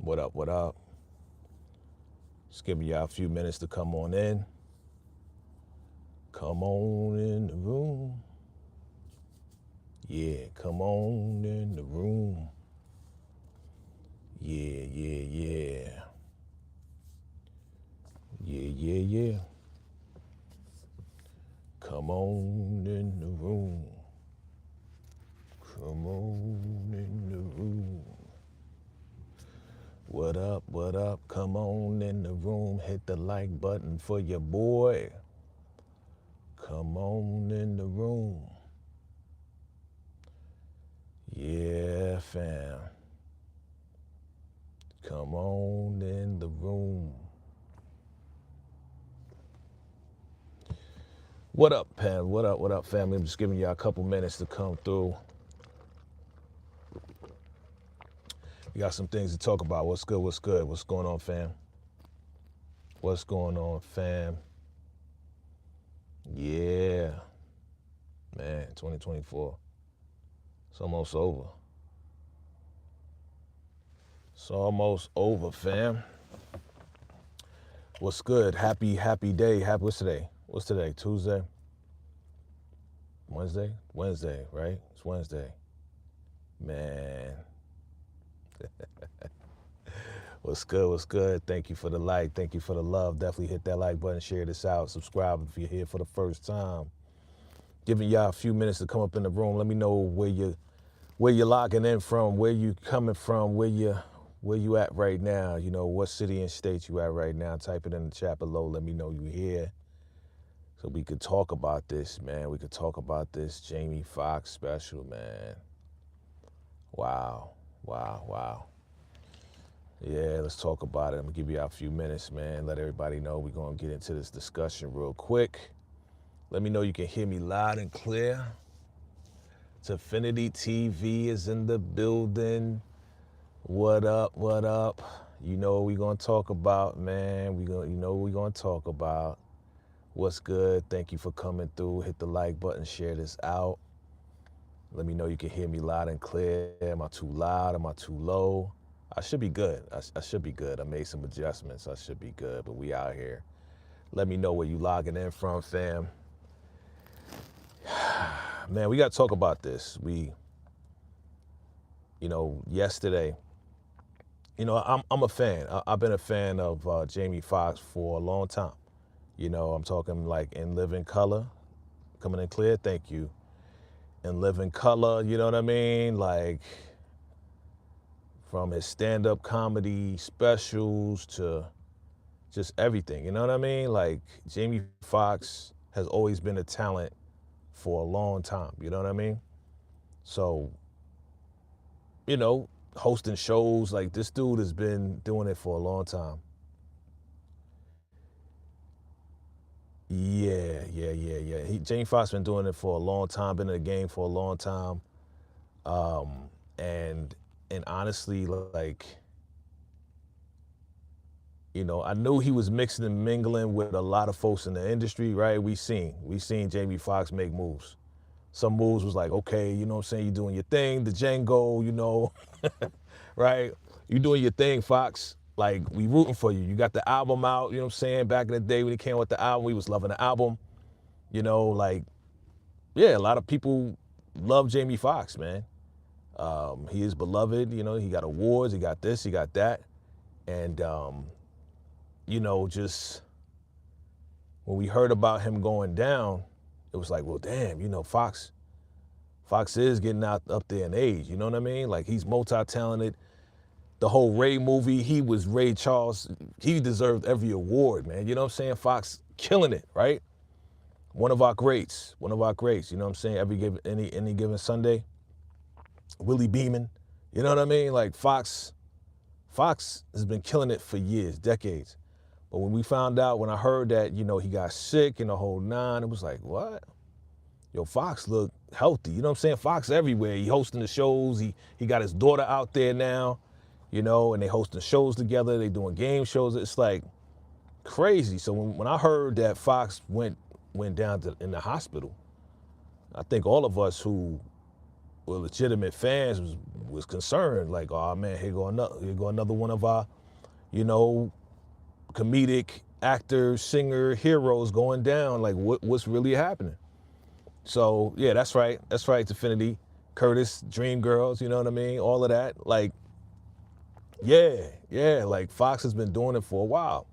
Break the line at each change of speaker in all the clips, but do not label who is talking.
What up, what up? Just giving y'all a few minutes to come on in. Come on in the room. Yeah, come on in the room. Yeah, yeah, yeah. Yeah, yeah, yeah. Come on in the room. Come on in the room. What up, what up? Come on in the room. Hit the like button for your boy. Come on in the room. Yeah, fam. Come on in the room. What up, Pam? What up, family? I'm just giving y'all a couple minutes to come through. We got some things to talk about. What's good, what's good? What's going on, fam? What's going on, fam? Yeah. Man, 2024. It's almost over. It's almost over, fam. What's good? Happy day. What's today? What's today? Tuesday? Wednesday? Wednesday, right? It's Wednesday. Man. What's good? What's good? Thank you for the like. Thank you for the love. Definitely hit that like button, share this out, subscribe if you're here for the first time. Giving y'all a few minutes to come up in the room. Let me know where you're logging in from, where you coming from, where you at right now. You know, what city and state you at right now. Type it in the chat below. Let me know you here. So we could talk about this, man. We could talk about this Jamie Foxx special, man. Wow. Yeah, let's talk about it. I'm gonna give you a few minutes, man. Let everybody know we're gonna get into this discussion real quick. Let me know you can hear me loud and clear. Taffinity TV is in the building. What up, what up? You know what we're gonna talk about, man. You know what we're gonna talk about. What's good? Thank you for coming through. Hit the like button, share this out. Let me know you can hear me loud and clear. Am I too loud? Am I too low? I should be good. I should be good. I made some adjustments. I should be good, but we out here. Let me know where you logging in from, fam. Man, we got to talk about this. Yesterday, I'm a fan. I've been a fan of Jamie Foxx for a long time. I'm talking like In Living Color, coming in clear, thank you. In Living Color, you know what I mean? Like, from his stand-up comedy specials to just everything, you know what I mean? Like, Jamie Foxx has always been a talent for a long time, you know what I mean? So, hosting shows, like, this dude has been doing it for a long time. Yeah. Jamie Foxx been doing it for a long time, been in the game for a long time. And honestly, like, I knew he was mixing and mingling with a lot of folks in the industry, right? We seen Jamie Foxx make moves. Some moves was like, okay, you know what I'm saying? You doing your thing, the Django, right? You doing your thing, Fox. Like, we rooting for you. You got the album out, you know what I'm saying? Back in the day when he came with the album, we was loving the album. Like, yeah, a lot of people love Jamie Foxx, man. He is beloved, he got awards, he got this, he got that. And, just when we heard about him going down, it was like, well, damn, Foxx is getting up there in age, you know what I mean? Like, he's multi-talented. The whole Ray movie, he was Ray Charles. He deserved every award, man. You know what I'm saying? Foxx killing it, right? One of our greats, you know what I'm saying? Any given Sunday, Willie Beeman, you know what I mean? Like, Foxx has been killing it for years, decades. But when I heard that, he got sick and the whole nine, it was like, what? Yo, Foxx look healthy, you know what I'm saying? Foxx everywhere. He hosting the shows. He got his daughter out there now, and they hosting shows together. They doing game shows. It's like crazy. So when I heard that Foxx went down in the hospital, I think all of us who were legitimate fans was was concerned, like, oh man, here go another one of our, you know, comedic actor, singer, heroes going down. Like, what's really happening? So yeah, that's right, Definity, Curtis, Dream Girls, you know what I mean? All of that, like, yeah, like Foxx has been doing it for a while.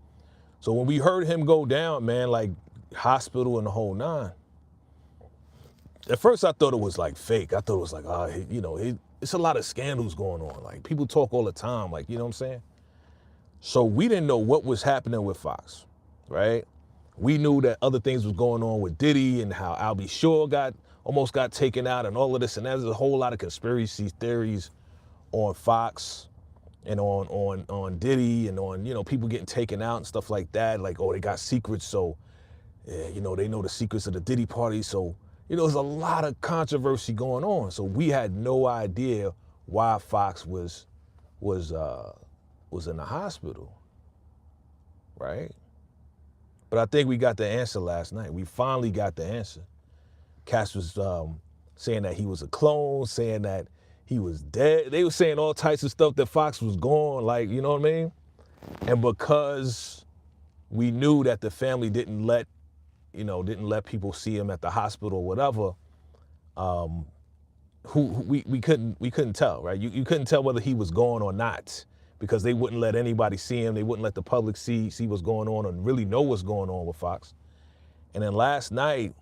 So when we heard him go down, man, like hospital and the whole nine, at first I thought it was like fake. I thought it was like, you know, it's a lot of scandals going on. Like people talk all the time, like, you know what I'm saying? So we didn't know what was happening with Foxx, right? We knew that other things was going on with Diddy and how Albie Shore almost got taken out and all of this. And there's a whole lot of conspiracy theories on Foxx and on Diddy and on, you know, people getting taken out and stuff like that. Like, oh, they got secrets, so, yeah, you know, they know the secrets of the Diddy party. So, you know, there's a lot of controversy going on. So we had no idea why Foxx was in the hospital, right? But I think we got the answer last night. We finally got the answer. Cass was saying that he was a clone, saying that he was dead. They were saying all types of stuff that Foxx was gone, like, you know what I mean? And because we knew that the family didn't let people see him at the hospital or whatever, we couldn't tell, right? You couldn't tell whether he was gone or not because they wouldn't let anybody see him. They wouldn't let the public see what's going on and really know what's going on with Foxx. And then last night,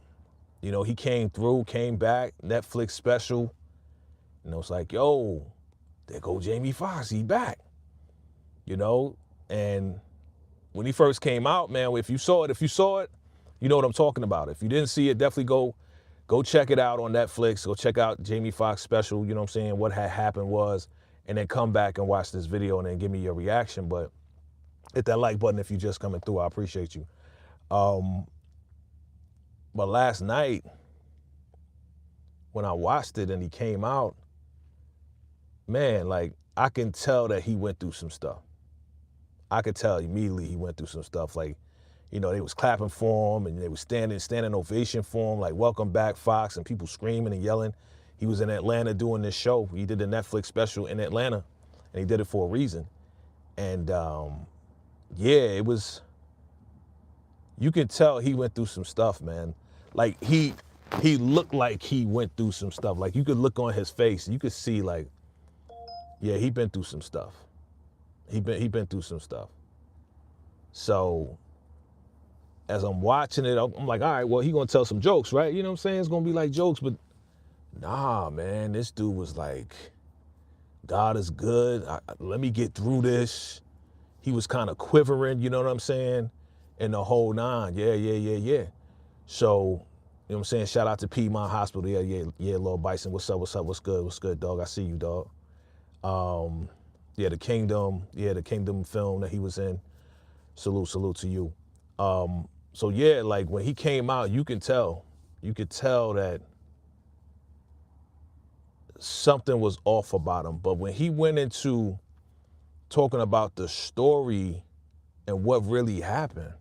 you know, he came back, Netflix special. You know, it's like, yo, there go Jamie Foxx, he back. You know, and when he first came out, man, if you saw it, you know what I'm talking about. If you didn't see it, definitely go check it out on Netflix. Go check out Jamie Foxx special, you know what I'm saying, what had happened was, and then come back and watch this video and then give me your reaction. But hit that like button if you're just coming through. I appreciate you. But last night, when I watched it and he came out, man, like, I can tell that he went through some stuff. I could tell immediately he went through some stuff. Like, you know, they was clapping for him and they was standing ovation for him, like, welcome back, Foxx, and people screaming and yelling. He was in Atlanta doing this show. He did a Netflix special in Atlanta, and he did it for a reason. And yeah, it was, you can tell he went through some stuff, man. Like, he looked like he went through some stuff. Like, you could look on his face, you could see, like, yeah, he been through some stuff. He been through some stuff. So as I'm watching it, I'm like, all right, well, he gonna tell some jokes, right? You know what I'm saying? It's gonna be like jokes, but nah, man, this dude was like, God is good. Let me get through this. He was kind of quivering, you know what I'm saying? And the whole nine, yeah. So, you know what I'm saying? Shout out to Piedmont Hospital. Yeah, Lil Bison. What's up? What's good, dog? I see you, dog. Yeah, the Kingdom film that he was in. Salute to you. So yeah, like when he came out, you could tell that something was off about him. But when he went into talking about the story and what really happened,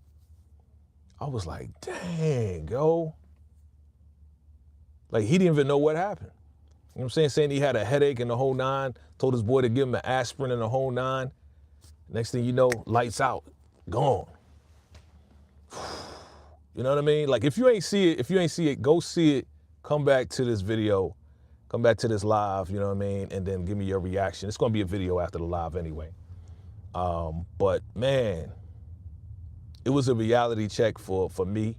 I was like, dang, yo. Like, he didn't even know what happened. You know what I'm saying he had a headache and the whole nine, told his boy to give him an aspirin and the whole nine. Next thing you know, lights out, gone. You know what I mean? Like, if you ain't see it, go see it, come back to this video, come back to this live, you know what I mean? And then give me your reaction. It's gonna be a video after the live anyway. But man, it was a reality check for me.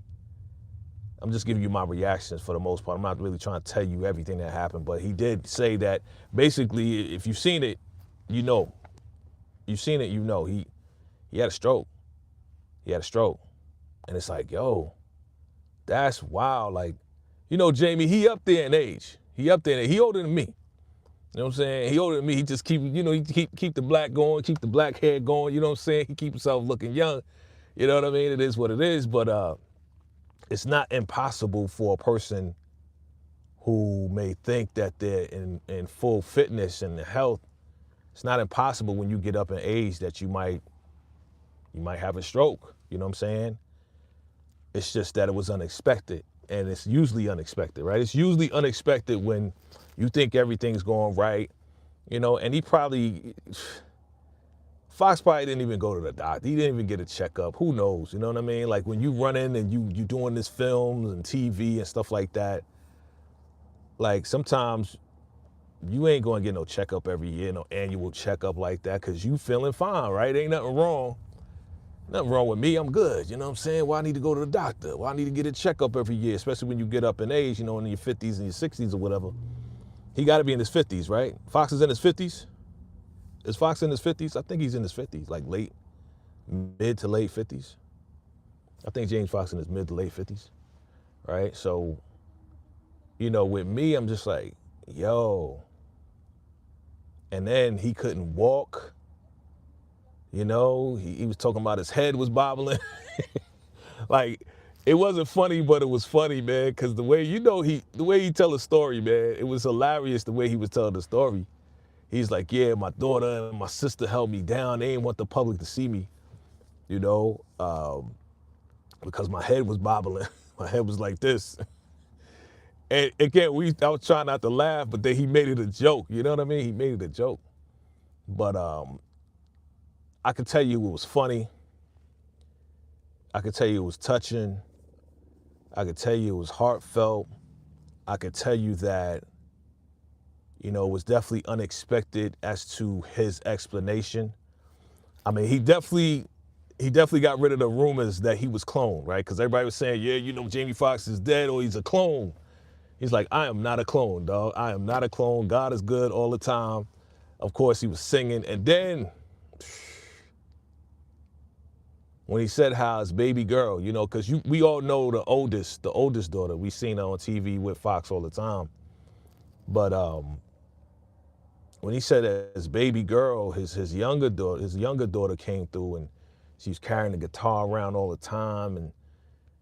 I'm just giving you my reactions for the most part. I'm not really trying to tell you everything that happened, but he did say that basically, if you've seen it, you know. You've seen it, you know. He had a stroke. He had a stroke. And it's like, yo, that's wild. Like, you know, Jamie, he up there in age. He older than me. You know what I'm saying? He older than me. He just keep the black going, keep the black hair going. You know what I'm saying? He keep himself looking young. You know what I mean? It is what it is. But it's not impossible for a person who may think that they're in full fitness and health. It's not impossible when you get up in age that you might have a stroke. You know what I'm saying? It's just that it was unexpected, and it's usually unexpected, right? It's usually unexpected when you think everything's going right, You know, and he probably, Foxx probably didn't even go to the doctor. He didn't even get a checkup. Who knows? You know what I mean? Like when you running and you doing this films and TV and stuff like that, like sometimes you ain't gonna get no checkup every year, no annual checkup like that, because you feeling fine, right? Ain't nothing wrong. Nothing wrong with me, I'm good. You know what I'm saying? Why I need to go to the doctor? Why I need to get a checkup every year, especially when you get up in age, you know, in your 50s and your 60s or whatever. He gotta be in his 50s, right? Foxx is in his 50s? Is Foxx in his 50s? I think he's in his 50s, like mid to late 50s. I think James Foxx in his mid to late 50s, right? So, you know, with me, I'm just like, yo. And then he couldn't walk. You know, he was talking about his head was bobbling. Like, it wasn't funny, but it was funny, man, because the way, you know, the way he tell a story, man, it was hilarious the way he was telling the story. He's like, yeah, my daughter and my sister held me down. They didn't want the public to see me, you know, because my head was bobbling. My head was like this. And again, I was trying not to laugh, but then he made it a joke. You know what I mean? He made it a joke. But I could tell you it was funny. I could tell you it was touching. I could tell you it was heartfelt. I could tell you that, you know, it was definitely unexpected as to his explanation. I mean, he definitely got rid of the rumors that he was cloned, right? Because everybody was saying, yeah, you know, Jamie Foxx is dead or he's a clone. He's like, I am not a clone, dog. I am not a clone. God is good all the time. Of course, he was singing. And then when he said how his baby girl, you know, because we all know the oldest daughter. We seen her on TV with Foxx all the time. But when he said that his baby girl, his younger daughter came through and she was carrying the guitar around all the time, and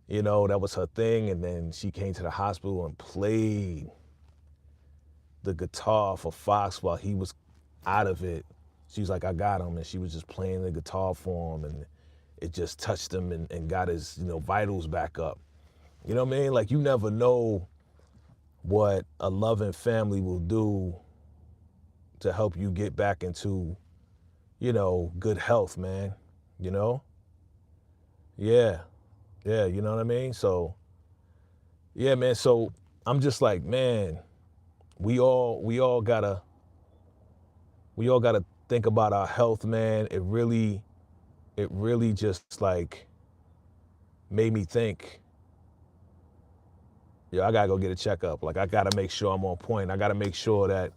you know, that was her thing. And then she came to the hospital and played the guitar for Foxx while he was out of it. She was like, I got him, and she was just playing the guitar for him, and it just touched him and got his, you know, vitals back up. You know what I mean? Like, you never know what a loving family will do to help you get back into, you know, good health, man. You know? Yeah, you know what I mean? So, yeah, man, so I'm just like, man, we all gotta think about our health, man. It really just like made me think, yo, I gotta go get a checkup. Like, I gotta make sure I'm on point. I gotta make sure that,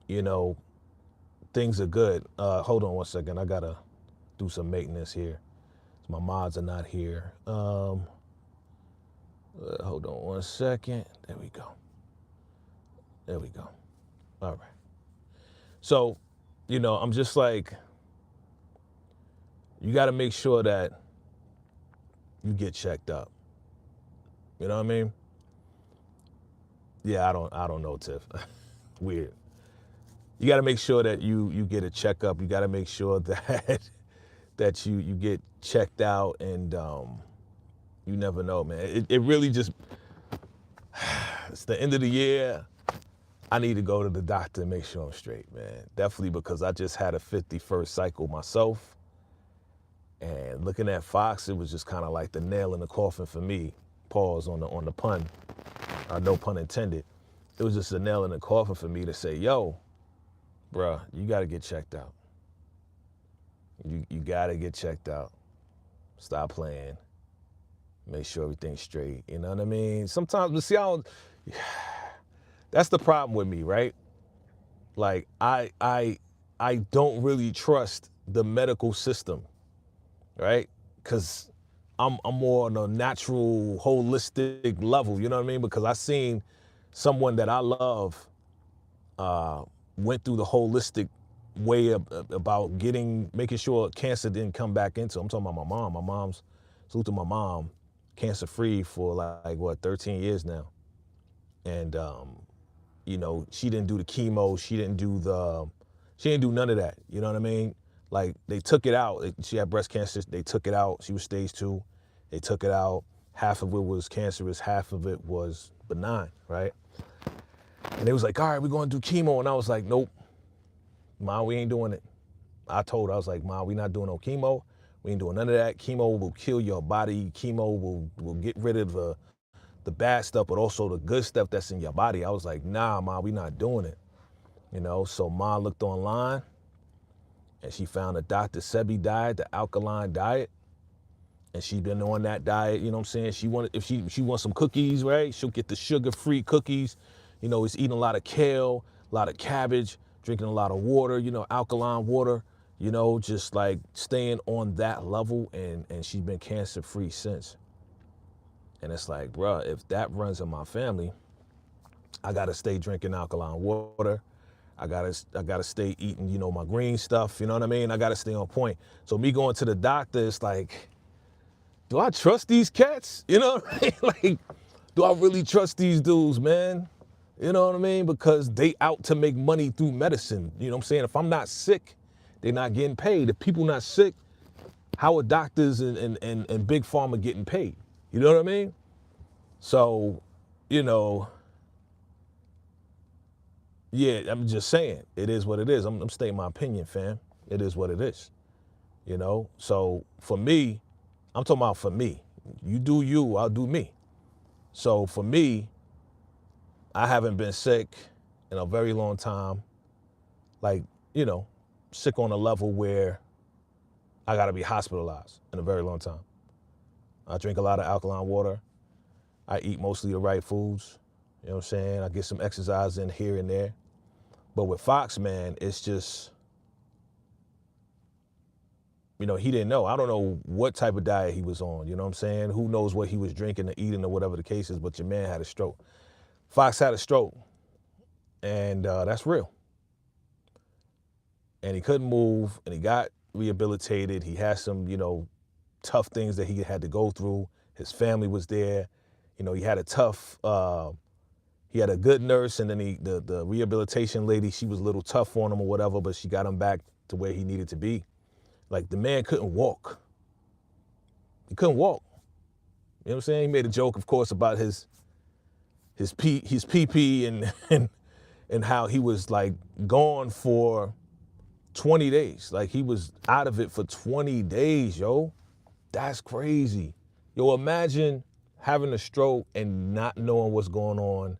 you know, things are good. Hold on one second. I gotta do some maintenance here. My mods are not here. Hold on one second. There we go. All right. So, you know, I'm just like, you got to make sure that you get checked up. You know what I mean? Yeah, I don't know, Tiff. Weird. You got to make sure that you get a checkup. You got to make sure that you get checked out, and you never know, man. It really just, it's the end of the year. I need to go to the doctor and make sure I'm straight, man. Definitely, because I just had a 51st cycle myself. And looking at Foxx, it was just kind of like the nail in the coffin for me. Pause on the pun. No pun intended. It was just a nail in the coffin for me to say, yo, bruh, you got to get checked out. You got to get checked out. Stop playing. Make sure everything's straight. You know what I mean? Sometimes, but see, that's the problem with me, right? Like, I don't really trust the medical system, right? Because I'm more on a natural, holistic level, you know what I mean? Because I seen someone that I love went through the holistic way about making sure cancer didn't come back into. I'm talking about my mom. My mom's, salute to my mom, cancer-free for like, what, 13 years now. And, you know, she didn't do the chemo. She didn't do none of that. You know what I mean? Like, they took it out. She had breast cancer. They took it out. She was stage 2. They took it out. Half of it was cancerous. Half of it was benign, right? And they was like, all right, we're going to do chemo. And I was like, nope, Ma, we ain't doing it. I told her, I was like, Ma, we not doing no chemo. We ain't doing none of that. Chemo will kill your body. Chemo will get rid of the bad stuff, but also the good stuff that's in your body. I was like, nah, Ma, we not doing it. You know, so Ma looked online and she found a Dr. Sebi diet, the alkaline diet. And she's been on that diet, you know what I'm saying? She wanted, if she wants some cookies, right? She'll get the sugar-free cookies. You know, it's eating a lot of kale, a lot of cabbage, drinking a lot of water, you know, alkaline water, you know, just like staying on that level. And she's been cancer-free since. And it's like, bruh, if that runs in my family, I gotta stay drinking alkaline water. I gotta stay eating, you know, my green stuff, you know what I mean? I gotta stay on point. So me going to the doctor, it's like, do I trust these cats? You know what I mean? Like, do I really trust these dudes, man? You know what I mean? Because they out to make money through medicine. You know what I'm saying? If I'm not sick, they're not getting paid. If people not sick, how are doctors and big pharma getting paid? You know what I mean? So, you know, yeah, I'm just saying, it is what it is. I'm stating my opinion, fam. It is what it is. You know? So for me, I'm talking about for me. You do you, I'll do me. So for me, I haven't been sick in a very long time. Like, you know, sick on a level where I gotta be hospitalized in a very long time. I drink a lot of alkaline water. I eat mostly the right foods. You know what I'm saying? I get some exercise in here and there. But with Foxx, man, it's just, you know, he didn't know. I don't know what type of diet he was on, you know what I'm saying? Who knows what he was drinking or eating or whatever the case is, but your man had a stroke. Foxx had a stroke, and that's real. And he couldn't move, and he got rehabilitated. He had some, you know, tough things that he had to go through. His family was there. You know, he had a tough, he had a good nurse, and then the rehabilitation lady, she was a little tough on him or whatever, but she got him back to where he needed to be. Like, the man couldn't walk. He couldn't walk. You know what I'm saying? He made a joke, of course, about his pee and how he was like gone for 20 days. Like, he was out of it for 20 days, yo. That's crazy. Yo, imagine having a stroke and not knowing what's going on,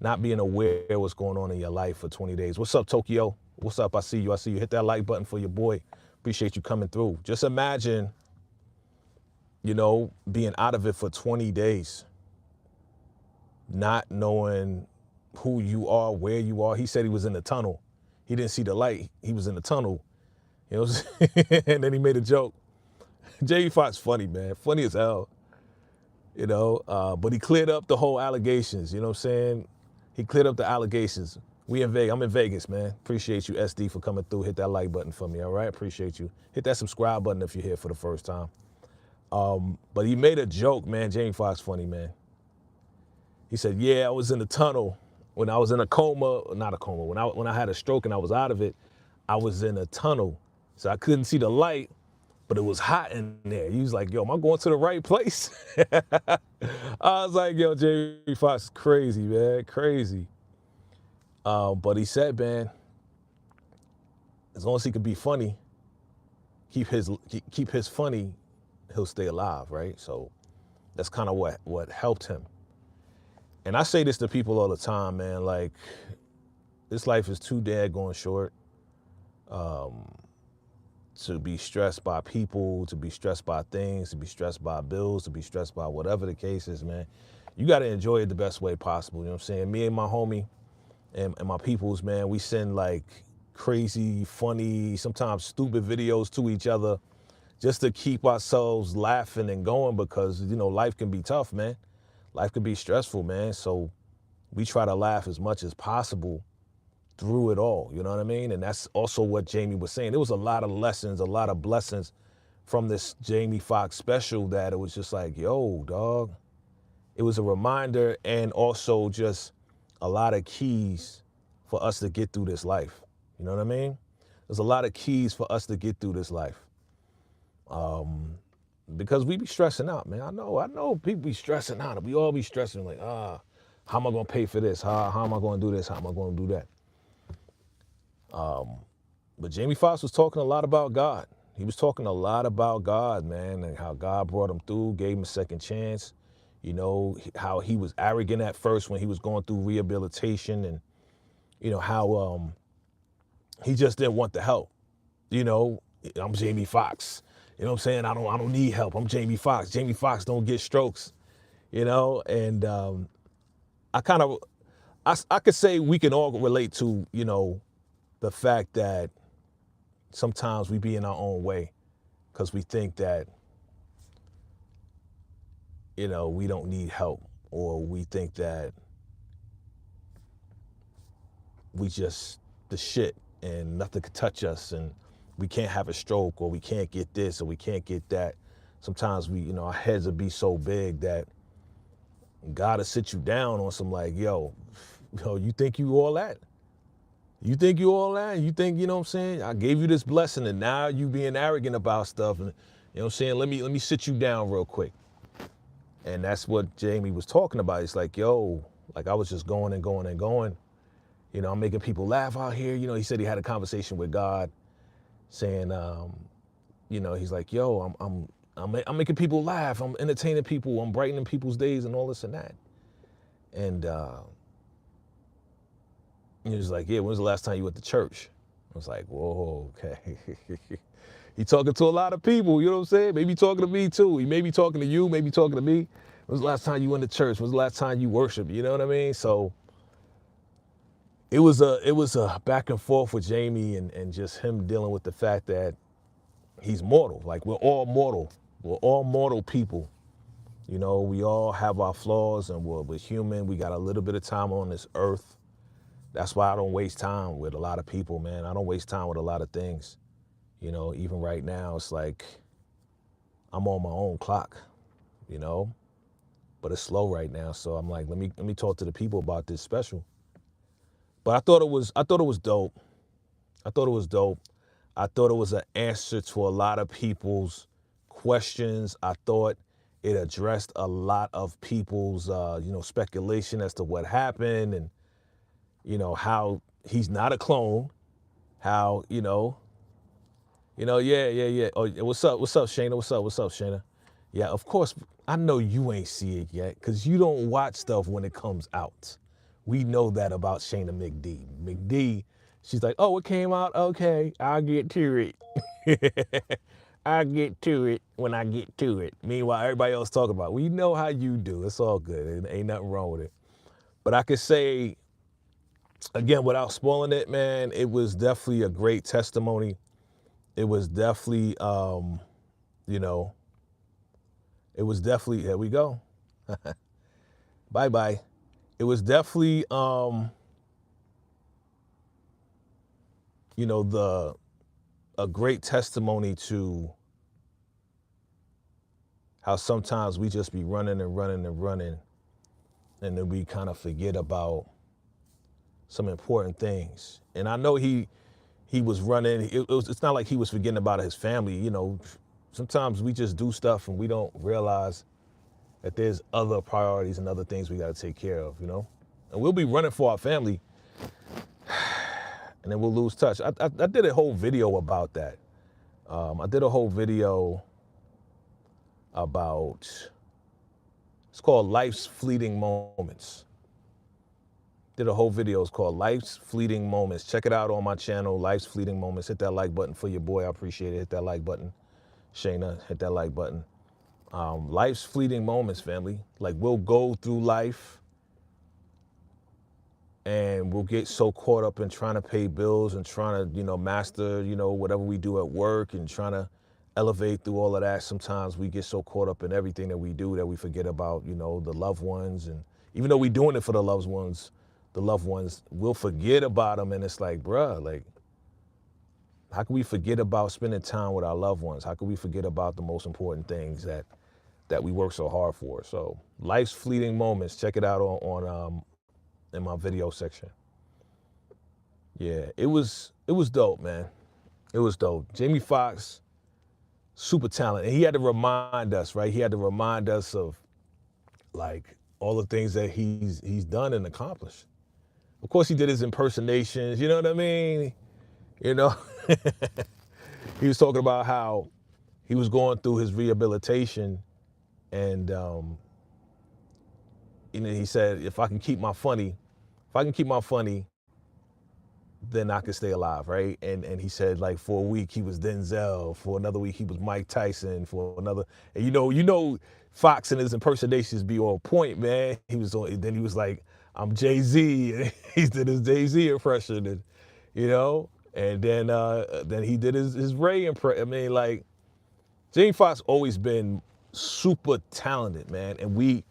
not being aware of what's going on in your life for 20 days. What's up, Tokyo? What's up? I see you. Hit that like button for your boy. Appreciate you coming through. Just imagine, you know, being out of it for 20 days, not knowing who you are, where you are. He said he was in the tunnel. He didn't see the light. He was in the tunnel. You know what I'm saying? And then he made a joke. Jamie Foxx funny, man. Funny as hell. You know, but he cleared up the whole allegations. You know what I'm saying? He cleared up the allegations. We in Vegas. I'm in Vegas, man. Appreciate you, SD, for coming through. Hit that like button for me, all right? Appreciate you. Hit that subscribe button if you're here for the first time. But he made a joke, man. Jamie Foxx funny, man. He said, yeah, I was in the tunnel when I was in a coma, not a coma, when I had a stroke and I was out of it, I was in a tunnel. So I couldn't see the light, but it was hot in there. He was like, yo, am I going to the right place? I was like, yo, Jamie Foxx is crazy, man, crazy. But he said, man, as long as he could be funny, keep his funny, he'll stay alive, right? So that's kind of what helped him. And I say this to people all the time, man, like, this life is too daggone short to be stressed by people, to be stressed by things, to be stressed by bills, to be stressed by whatever the case is, man. You got to enjoy it the best way possible, you know what I'm saying? Me and my homie and my peoples, man, we send like crazy, funny, sometimes stupid videos to each other just to keep ourselves laughing and going because, you know, life can be tough, man. Life can be stressful, man. So we try to laugh as much as possible through it all, you know what I mean? And that's also what Jamie was saying. There was a lot of lessons, a lot of blessings from this Jamie Foxx special that it was just like, yo, dog. It was a reminder and also just a lot of keys for us to get through this life. You know what I mean? There's a lot of keys for us to get through this life. Because we be stressing out, man. I know people be stressing out. We all be stressing like, how am I gonna pay for this? How am I gonna do this? How am I gonna do that? But Jamie Foxx was talking a lot about God. He was talking a lot about God, man, and how God brought him through, gave him a second chance. You know, how he was arrogant at first when he was going through rehabilitation, and, you know, how he just didn't want the help. You know, I'm Jamie Foxx. You know what I'm saying? I don't need help. I'm Jamie Foxx. Jamie Foxx don't get strokes. You know, and I could say we can all relate to, you know, the fact that sometimes we be in our own way because we think that, you know, we don't need help, or we think that we just the shit and nothing could touch us, and we can't have a stroke, or we can't get this, or we can't get that. Sometimes we, you know, our heads will be so big that God will sit you down on some like, yo, you think you all that? You think you all that? You think, you know what I'm saying? I gave you this blessing, and now you being arrogant about stuff, and, you know what I'm saying? Let me sit you down real quick. And that's what Jamie was talking about. It's like, yo, like I was just going and going and going. You know, I'm making people laugh out here. You know, he said he had a conversation with God saying, you know, he's like, yo, I'm making people laugh. I'm entertaining people. I'm brightening people's days and all this and that. And he was like, yeah, when was the last time you went to church? I was like, whoa, okay. He talking to a lot of people, you know what I'm saying? Maybe talking to me too. He may be talking to you, maybe talking to me. When was the last time you went to church? When was the last time you worshiped? You know what I mean? So it was a back and forth with Jamie, and just him dealing with the fact that he's mortal. Like, we're all mortal. We're all mortal people. You know, we all have our flaws, and we're human. We got a little bit of time on this earth. That's why I don't waste time with a lot of people, man. I don't waste time with a lot of things. You know, even right now, it's like I'm on my own clock, you know, but it's slow right now. So I'm like, let me talk to the people about this special. But I thought it was dope. I thought it was dope. I thought it was an answer to a lot of people's questions. I thought it addressed a lot of people's, you know, speculation as to what happened, and, you know, how he's not a clone, how, yeah. Oh, what's up, Shayna? What's up, Shayna? Yeah, of course, I know you ain't see it yet, because you don't watch stuff when it comes out. We know that about Shayna McD. McD, she's like, oh, it came out? Okay, I'll get to it. I'll get to it when I get to it. Meanwhile, everybody else talking about, we know how you do. It's all good. Ain't nothing wrong with it. But I could say, again, without spoiling it, man, it was definitely a great testimony. It was definitely, you know, it was definitely, here we go. Bye-bye. It was definitely, you know, a great testimony to how sometimes we just be running and running and running, and then we kind of forget about some important things. And I know he was running. It's not like he was forgetting about his family. You know, sometimes we just do stuff and we don't realize that there's other priorities and other things we got to take care of, you know? And we'll be running for our family, and then we'll lose touch. I did a whole video about that. I did a whole video about, it's called Life's Fleeting Moments. Did a whole video, it's called Life's Fleeting Moments. Check it out on my channel, Life's Fleeting Moments. Hit that like button for your boy, I appreciate it. Hit that like button. Shayna, hit that like button. Life's fleeting moments, family. Like, we'll go through life and we'll get so caught up in trying to pay bills and trying to, you know, master, you know, whatever we do at work, and trying to elevate through all of that. Sometimes we get so caught up in everything that we do that we forget about, you know, the loved ones. And even though we're doing it for the loved ones, we'll forget about them. And it's like, bruh, like, how can we forget about spending time with our loved ones? How can we forget about the most important things that we work so hard for? So Life's Fleeting Moments, check it out on in my video section. Yeah, it was dope, man. It was dope. Jamie Foxx, super talented. And he had to remind us, right? He had to remind us of, like, all the things that he's done and accomplished. Of course, he did his impersonations, you know what I mean? You know, He was talking about how he was going through his rehabilitation, and he said, if I can keep my funny, then I can stay alive, right? And he said, like, for a week he was Denzel, for another week he was Mike Tyson, for another, and you know, Foxx and his impersonations be on point, man. Then he was like, I'm Jay-Z, and he did his Jay-Z impression, and and then he did his Ray impression. I mean, like, Jamie Foxx always been super talented, man, and we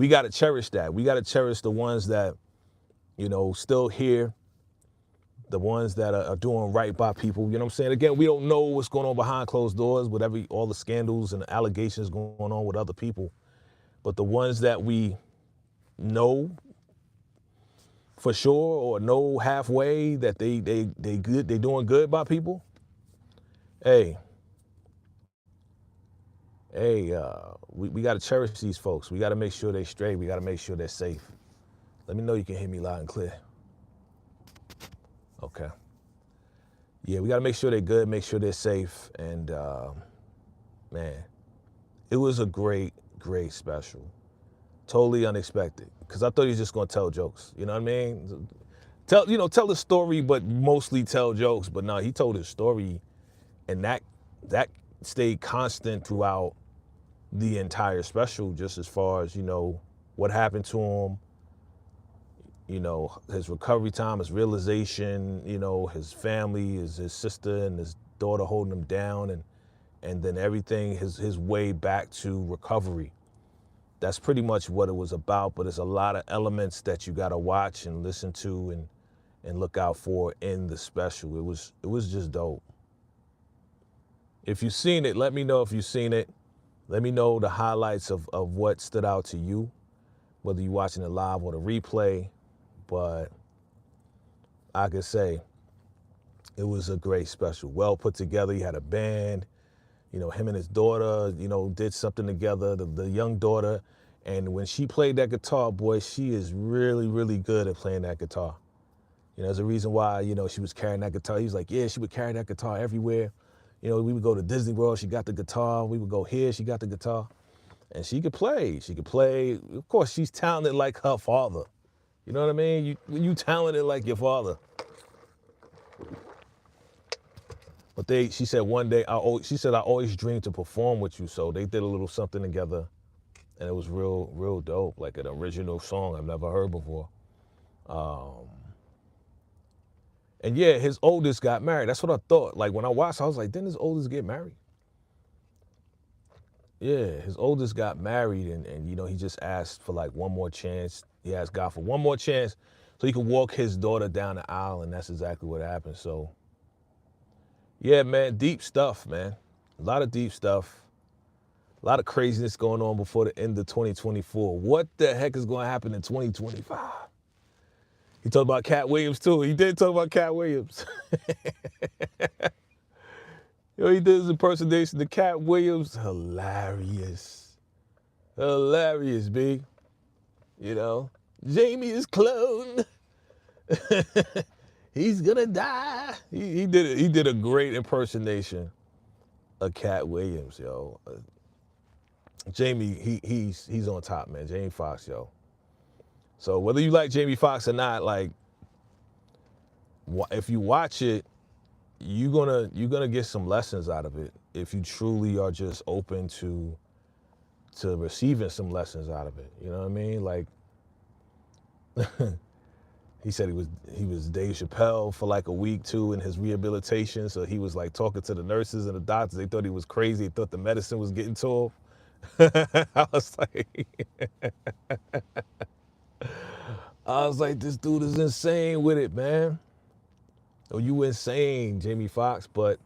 gotta cherish that. We gotta cherish the ones that, still here, the ones that are doing right by people. You know what I'm saying? Again, we don't know what's going on behind closed doors with all the scandals and the allegations going on with other people. But the ones that we know for sure or know halfway that they good, they doing good by people. Hey, we got to cherish these folks. We got to make sure they straight. We got to make sure they're safe. Let me know you can hear me loud and clear. Okay. Yeah, we got to make sure they're good, make sure they're safe. And, man, it was a great, great special. Totally unexpected. Because I thought he was just going to tell jokes. You know what I mean? Tell the story, but mostly tell jokes. But no, he told his story, and that stayed constant throughout the entire special, just as far as, what happened to him, his recovery time, his realization, his family, his sister and his daughter holding him down, and then everything, his way back to recovery. That's pretty much what it was about, but there's a lot of elements that you gotta watch and listen to and look out for in the special. It was just dope. If you've seen it, let me know if you've seen it. Let me know the highlights of what stood out to you, whether you're watching it live or the replay. But I could say it was a great special, well put together. He had a band, him and his daughter, did something together, the young daughter. And when she played that guitar, boy, she is really, really good at playing that guitar. There's a reason why, she was carrying that guitar. He was like, yeah, she would carry that guitar everywhere. We would go to Disney World, she got the guitar. We would go here, she got the guitar. And she could play. She could play. Of course, she's talented like her father. You know what I mean? You talented like your father. But she said one day, I always dreamed to perform with you. So they did a little something together, and it was real, real dope. Like an original song I've never heard before. And yeah, his oldest got married. That's what I thought. Like when I watched, I was like, didn't his oldest get married? Yeah, his oldest got married, and he just asked for like one more chance. He asked God for one more chance so he could walk his daughter down the aisle, and that's exactly what happened. So, yeah, man, deep stuff, man. A lot of deep stuff. A lot of craziness going on before the end of 2024. What the heck is going to happen in 2025? He talked about Cat Williams, too. He did talk about Cat Williams. He did his impersonation of Cat Williams. Hilarious. Hilarious, B. Jamie is clone. He's gonna die. He did it. He did a great impersonation of Cat Williams, yo. Jamie, he's on top, man. Jamie Foxx, yo. So whether you like Jamie Foxx or not, like, if you watch it, you're gonna get some lessons out of it if you truly are just open to receiving some lessons out of it. You know what I mean? Like, he said he was Dave Chappelle for like a week too in his rehabilitation. So he was like talking to the nurses and the doctors. They thought he was crazy. They thought the medicine was getting to him. I was like, this dude is insane with it, man. Oh, you insane, Jamie Foxx, but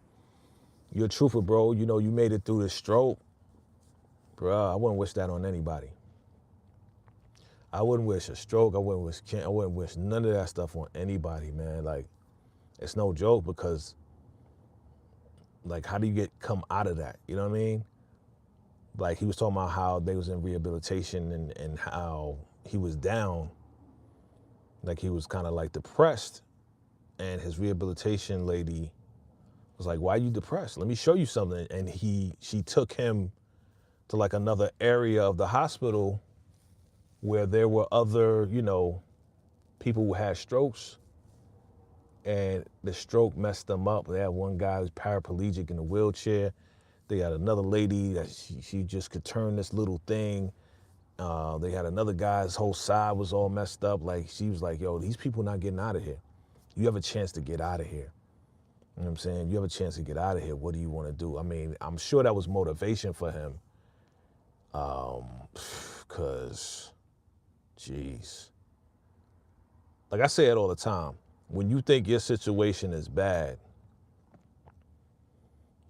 you're a trooper, bro. You made it through the stroke. Bruh, I wouldn't wish that on anybody. I wouldn't wish a stroke. I wouldn't wish none of that stuff on anybody, man. Like, it's no joke because, like, how do you come out of that? You know what I mean? Like, he was talking about how they was in rehabilitation and how he was down. Like, he was kind of like depressed. And his rehabilitation lady was like, why are you depressed? Let me show you something. And she took him to like another area of the hospital where there were other, you know, people who had strokes, and the stroke messed them up. They had one guy who's paraplegic in a wheelchair. They had another lady that she just could turn this little thing. They had another guy, his whole side was all messed up. Like, she was like, yo, these people not getting out of here. You have a chance to get out of here. You know what I'm saying? You have a chance to get out of here. What do you want to do? I mean, I'm sure that was motivation for him. Cause, geez. Like I say it all the time. When you think your situation is bad,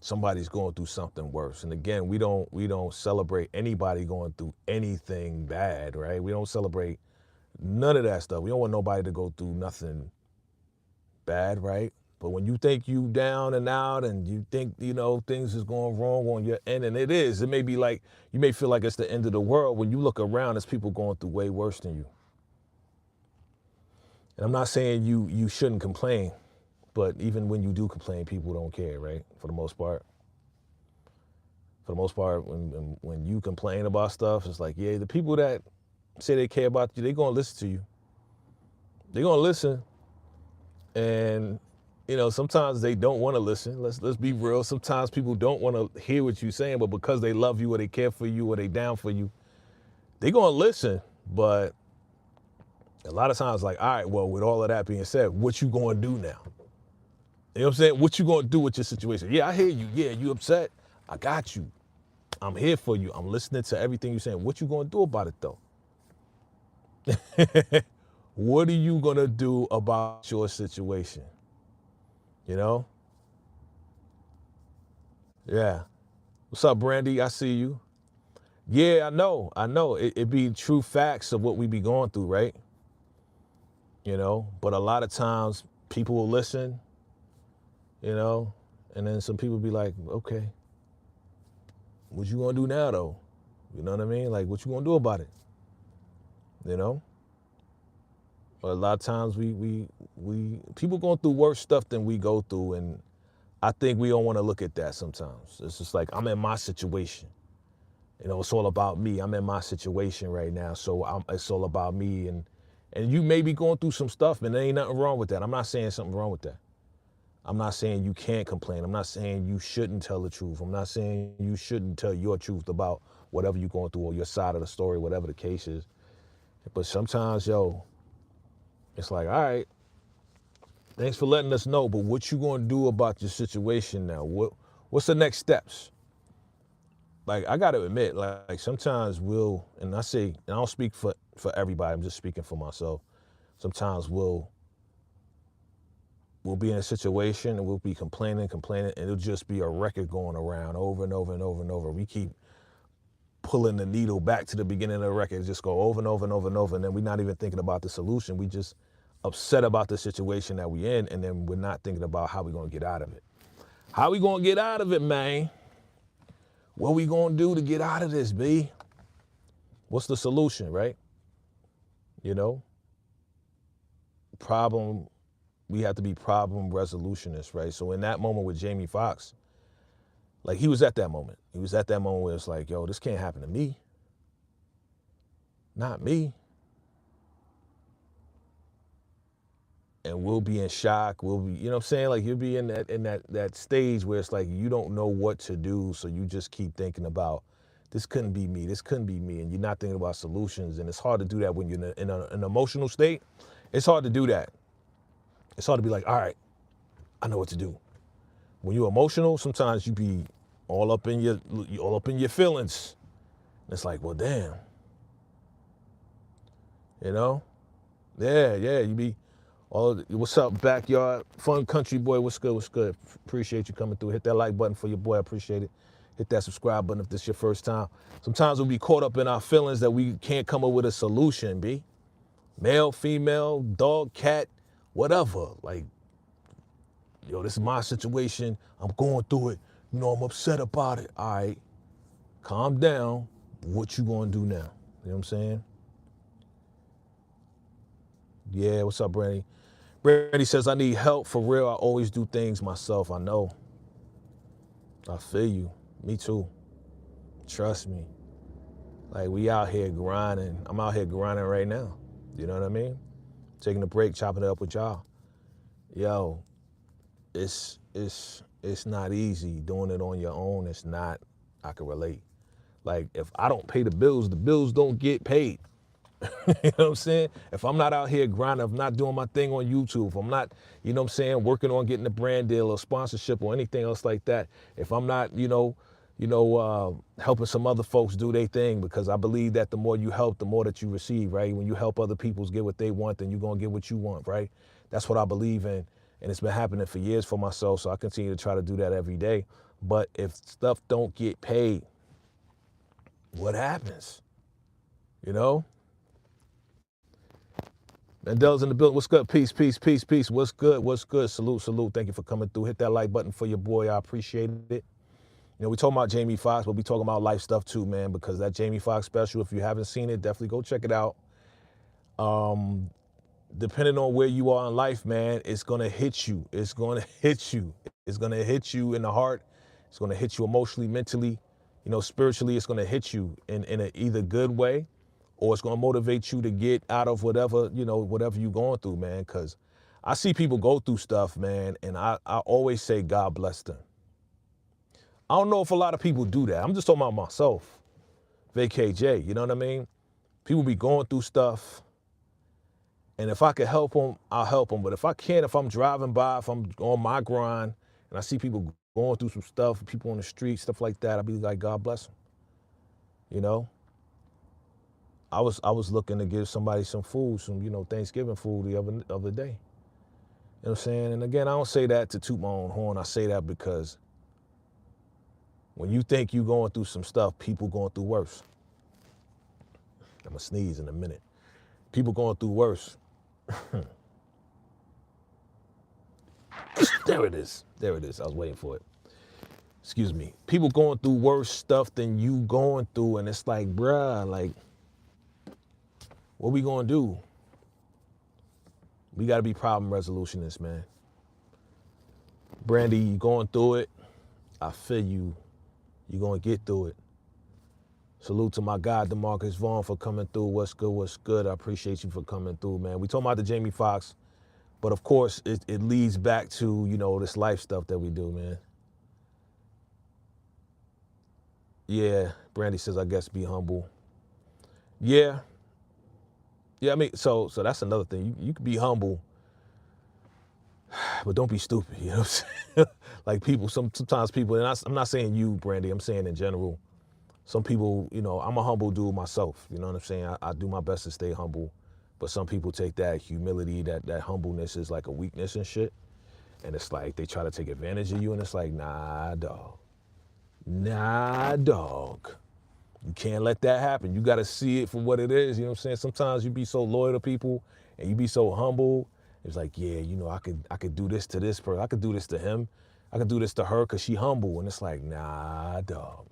somebody's going through something worse. And again, we don't celebrate anybody going through anything bad, right? We don't celebrate none of that stuff. We don't want nobody to go through nothing bad, right? But when you think you down and out and you think, you know, things is going wrong on your end, and it is, it may be like, you may feel like it's the end of the world. When you look around, there's people going through way worse than you. And I'm not saying you shouldn't complain, but even when you do complain, people don't care, right? For the most part. For the most part, when you complain about stuff, it's like, yeah, the people that say they care about you, they're going to listen to you. They're going to listen. And, you know, sometimes they don't want to listen. Let's be real. Sometimes people don't want to hear what you're saying, but because they love you or they care for you or they down for you, they're going to listen. But a lot of times, like, all right, well, with all of that being said, what you going to do now? You know what I'm saying? What you going to do with your situation? Yeah, I hear you. Yeah, you upset? I got you. I'm here for you. I'm listening to everything you're saying. What you going to do about it, though? What are you going to do about your situation? You know? Yeah. What's up, Brandy? I see you. Yeah, I know. It be true facts of what we be going through, right? You know? But a lot of times, people will listen, you know? And then some people be like, okay, what you gonna do now, though? You know what I mean? Like, what you gonna do about it? You know? But a lot of times we people going through worse stuff than we go through, and I think we don't want to look at that sometimes. It's just like, I'm in my situation. You know, it's all about me. I'm in my situation right now, so it's all about me. And you may be going through some stuff, and there ain't nothing wrong with that. I'm not saying something wrong with that. I'm not saying you can't complain. I'm not saying you shouldn't tell the truth. I'm not saying you shouldn't tell your truth about whatever you're going through or your side of the story, whatever the case is. But sometimes, yo, it's like, all right, thanks for letting us know, but what you gonna do about your situation now? What's the next steps? Like, I gotta admit, like sometimes and I say, and I don't speak for everybody, I'm just speaking for myself. Sometimes we'll be in a situation and we'll be complaining, and it'll just be a record going around over and over and over and over. We keep pulling the needle back to the beginning of the record, just go over and over and over and over, and then we're not even thinking about the solution. We just upset about the situation that we're in, and then we're not thinking about how we're gonna get out of it. How we gonna get out of it, man? What we gonna do to get out of this, B? What's the solution, right? You know? We have to be problem resolutionists, right? So in that moment with Jamie Foxx, like, he was at that moment. He was at that moment where it's like, yo, this can't happen to me. Not me. And we'll be in shock. We'll be, you know what I'm saying? Like, you'll be in that stage where it's like you don't know what to do, so you just keep thinking about, this couldn't be me, this couldn't be me, and you're not thinking about solutions. And it's hard to do that when you're in an emotional state. It's hard to do that. It's hard to be like, all right, I know what to do. When you're emotional, sometimes you be all up in your feelings. It's like, well, damn. You know? Yeah, you be what's up, backyard fun country boy? What's good? Appreciate you coming through. Hit that like button for your boy. I appreciate it. Hit that subscribe button if this is your first time. Sometimes we'll be caught up in our feelings that we can't come up with a solution, B. Male, female, dog, cat, whatever. Like, yo, this is my situation. I'm going through it. You know, I'm upset about it. All right, calm down. What you gonna do now? You know what I'm saying? Yeah, what's up, Brandy? Brandy says, I need help for real. I always do things myself. I know. I feel you. Me too. Trust me. Like, we out here grinding. I'm out here grinding right now. You know what I mean? Taking a break, chopping it up with y'all. Yo, it's not easy doing it on your own. It's not. I can relate. Like, if I don't pay the bills don't get paid. You know what I'm saying? If I'm not out here grinding, if I'm not doing my thing on YouTube, if I'm not, you know what I'm saying, working on getting a brand deal or sponsorship or anything else like that, if I'm not, helping some other folks do their thing, because I believe that the more you help, the more that you receive, right? When you help other people get what they want, then you're going to get what you want, right? That's what I believe in. And it's been happening for years for myself, so I continue to try to do that every day. But if stuff don't get paid, what happens? You know? Mandel's in the building. What's good? Peace, peace, peace, peace. What's good? What's good? Salute, salute. Thank you for coming through. Hit that like button for your boy. I appreciate it. You know, we talking about Jamie Foxx, but we talking about life stuff too, man, because that Jamie Foxx special, if you haven't seen it, definitely go check it out. Depending on where you are in life, man, it's going to hit you. It's going to hit you. It's going to hit you in the heart. It's going to hit you emotionally, mentally, spiritually. It's going to hit you in an either good way, or it's going to motivate you to get out of whatever you're going through, man. Because I see people go through stuff, man, and I always say God bless them. I don't know if a lot of people do that. I'm just talking about myself, VACAY-J, you know what I mean? People be going through stuff, and if I could help them, I'll help them. But if I can't, if I'm driving by, if I'm on my grind, and I see people going through some stuff, people on the street, stuff like that, I'll be like, God bless them, you know? I was looking to give somebody some food, some Thanksgiving food the other day. You know what I'm saying? And again, I don't say that to toot my own horn. I say that because when you think you're going through some stuff, people going through worse. I'm gonna sneeze in a minute. People going through worse. There it is. There it is. I was waiting for it. Excuse me. People going through worse stuff than you going through, and it's like, bruh, like, what we gonna do? We gotta be problem resolutionists, man. Brandy, you going through it. I feel you. You're gonna get through it. Salute to my guy, DeMarcus Vaughn, for coming through. What's good, what's good? I appreciate you for coming through, man. We talking about the Jamie Foxx, but of course, it leads back to, this life stuff that we do, man. Yeah, Brandy says, I guess be humble. Yeah. Yeah, I mean, so that's another thing. You can be humble, but don't be stupid, you know what I'm saying? Like sometimes people, and I'm not saying you, Brandy, I'm saying in general, some people, I'm a humble dude myself, you know what I'm saying? I do my best to stay humble, but some people take that humility, that humbleness is like a weakness and shit. And it's like they try to take advantage of you, and it's like, nah, dog. Nah, dog. You can't let that happen. You got to see it for what it is, you know what I'm saying? Sometimes you be so loyal to people and you be so humble. It's like, yeah, I could do this to this person. I could do this to him. I could do this to her because she humble. And it's like, nah, dog.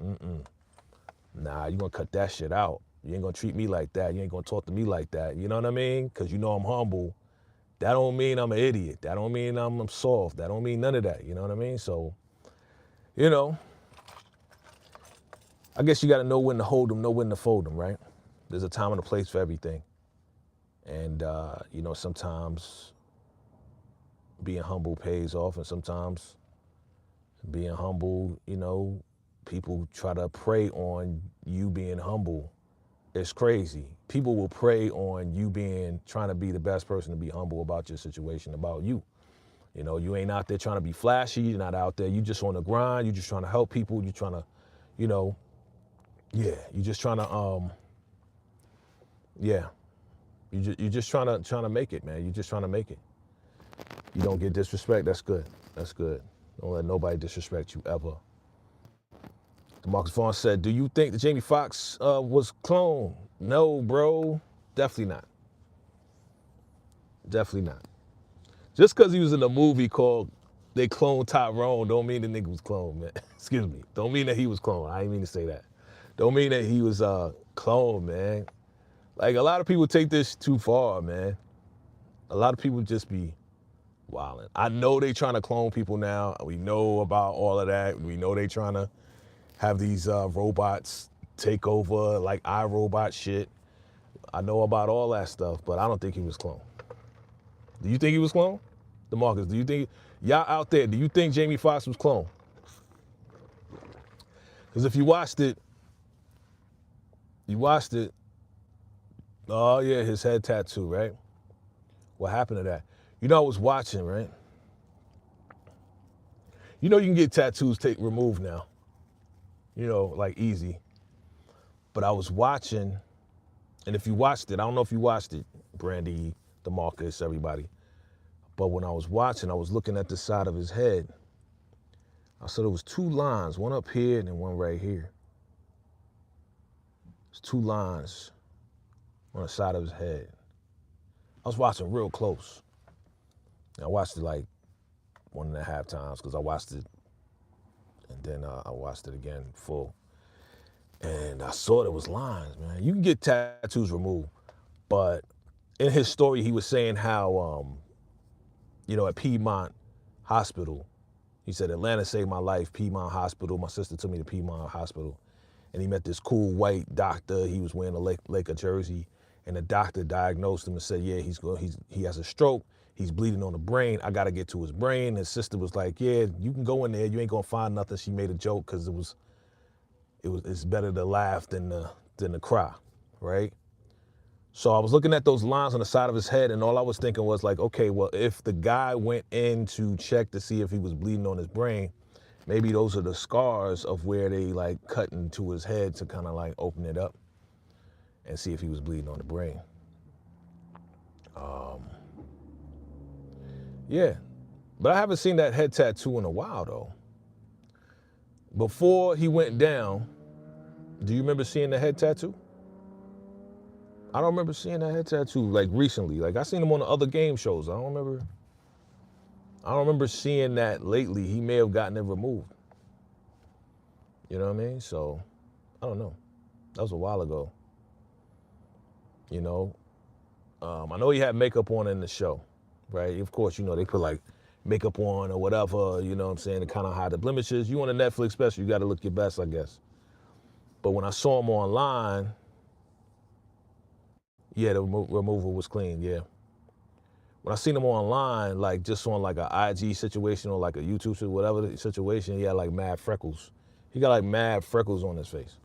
Nah, you gonna cut that shit out. You ain't gonna treat me like that. You ain't gonna talk to me like that. You know what I mean? Because I'm humble. That don't mean I'm an idiot. That don't mean I'm soft. That don't mean none of that. You know what I mean? So, I guess you got to know when to hold them, know when to fold them, right? There's a time and a place for everything. And, sometimes being humble pays off, and sometimes being humble, people try to prey on you being humble. It's crazy. People will prey on you trying to be the best person to be humble about your situation, about you. You ain't out there trying to be flashy. You're not out there. You just on the grind. You just trying to help people. You trying to, you're just trying to, you're just trying to make it, man. You're just trying to make it. You don't get disrespect. That's good. That's good. Don't let nobody disrespect you ever. DeMarcus Vaughn said, do you think that Jamie Foxx was cloned? No, bro. Definitely not. Definitely not. Just because he was in a movie called They Cloned Tyrone don't mean the nigga was cloned, man. Excuse me. Don't mean that he was cloned. I didn't mean to say that. Don't mean that he was cloned, man. Like, a lot of people take this too far, man. A lot of people just be Wildin'. I know they trying to clone people now. We know about all of that. We know they trying to have these robots take over, like iRobot shit. I know about all that stuff, but I don't think he was cloned. Do you think he was cloned? DeMarcus, do you think, y'all out there, do you think Jamie Foxx was cloned? Because if you watched it, oh yeah, his head tattoo, right? What happened to that? You know, I was watching, right? You know you can get tattoos removed now. You know, like easy. But I was watching, and if you watched it, I don't know if you watched it, Brandy, DeMarcus, everybody. But when I was watching, I was looking at the side of his head. I saw there was two lines, one up here and then one right here. There's two lines on the side of his head. I was watching real close. And I watched it like 1.5 times because I watched it and then I watched it again full. And I saw there was lines, man. You can get tattoos removed, but in his story, he was saying how, you know, at Piedmont Hospital, he said, Atlanta saved my life, Piedmont Hospital. My sister took me to Piedmont Hospital. And he met this cool white doctor. He was wearing a Laker jersey. And the doctor diagnosed him and said, yeah, he has a stroke. He's bleeding on the brain. I got to get to his brain. His sister was like, yeah, you can go in there. You ain't going to find nothing. She made a joke because it's better to laugh than to cry, right? So I was looking at those lines on the side of his head, and all I was thinking was like, okay, well, if the guy went in to check to see if he was bleeding on his brain, maybe those are the scars of where they like cut into his head to kind of like open it up and see if he was bleeding on the brain. Yeah, but I haven't seen that head tattoo in a while though. Before he went down, do you remember seeing the head tattoo? I don't remember seeing that head tattoo like recently. Like I seen him on the other game shows. I don't remember seeing that lately. He may have gotten it removed. You know what I mean? So, I don't know. That was a while ago. You know, I know he had makeup on in the show, right? Of course, you know, they put like makeup on or whatever, you know what I'm saying, to kind of hide the blemishes. You on a Netflix special, you got to look your best, I guess. But when I saw him online, yeah, the removal was clean, yeah. When I seen him online, like just on like an IG situation or like a YouTube, whatever situation, he had like mad freckles. He got like mad freckles on his face.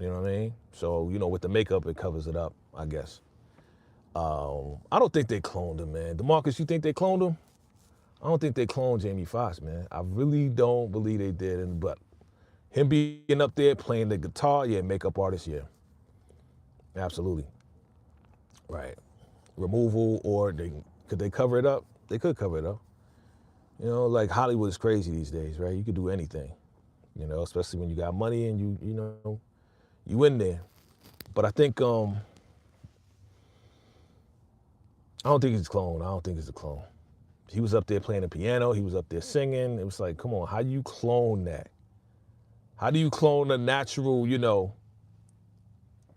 You know what I mean? So, you know, with the makeup, it covers it up, I guess. I don't think they cloned him, man. DeMarcus, you think they cloned him? I don't think they cloned Jamie Foxx, man. I really don't believe they did. But him being up there playing the guitar, yeah, makeup artist, yeah. Absolutely. Right. Removal, or could they cover it up? They could cover it up. You know, like Hollywood is crazy these days, right? You could do anything, you know, especially when you got money and you know, you in there. But I think, I don't think it's a clone. I don't think it's a clone. He was up there playing the piano. He was up there singing. It was like, come on, how do you clone that? How do you clone a natural, you know?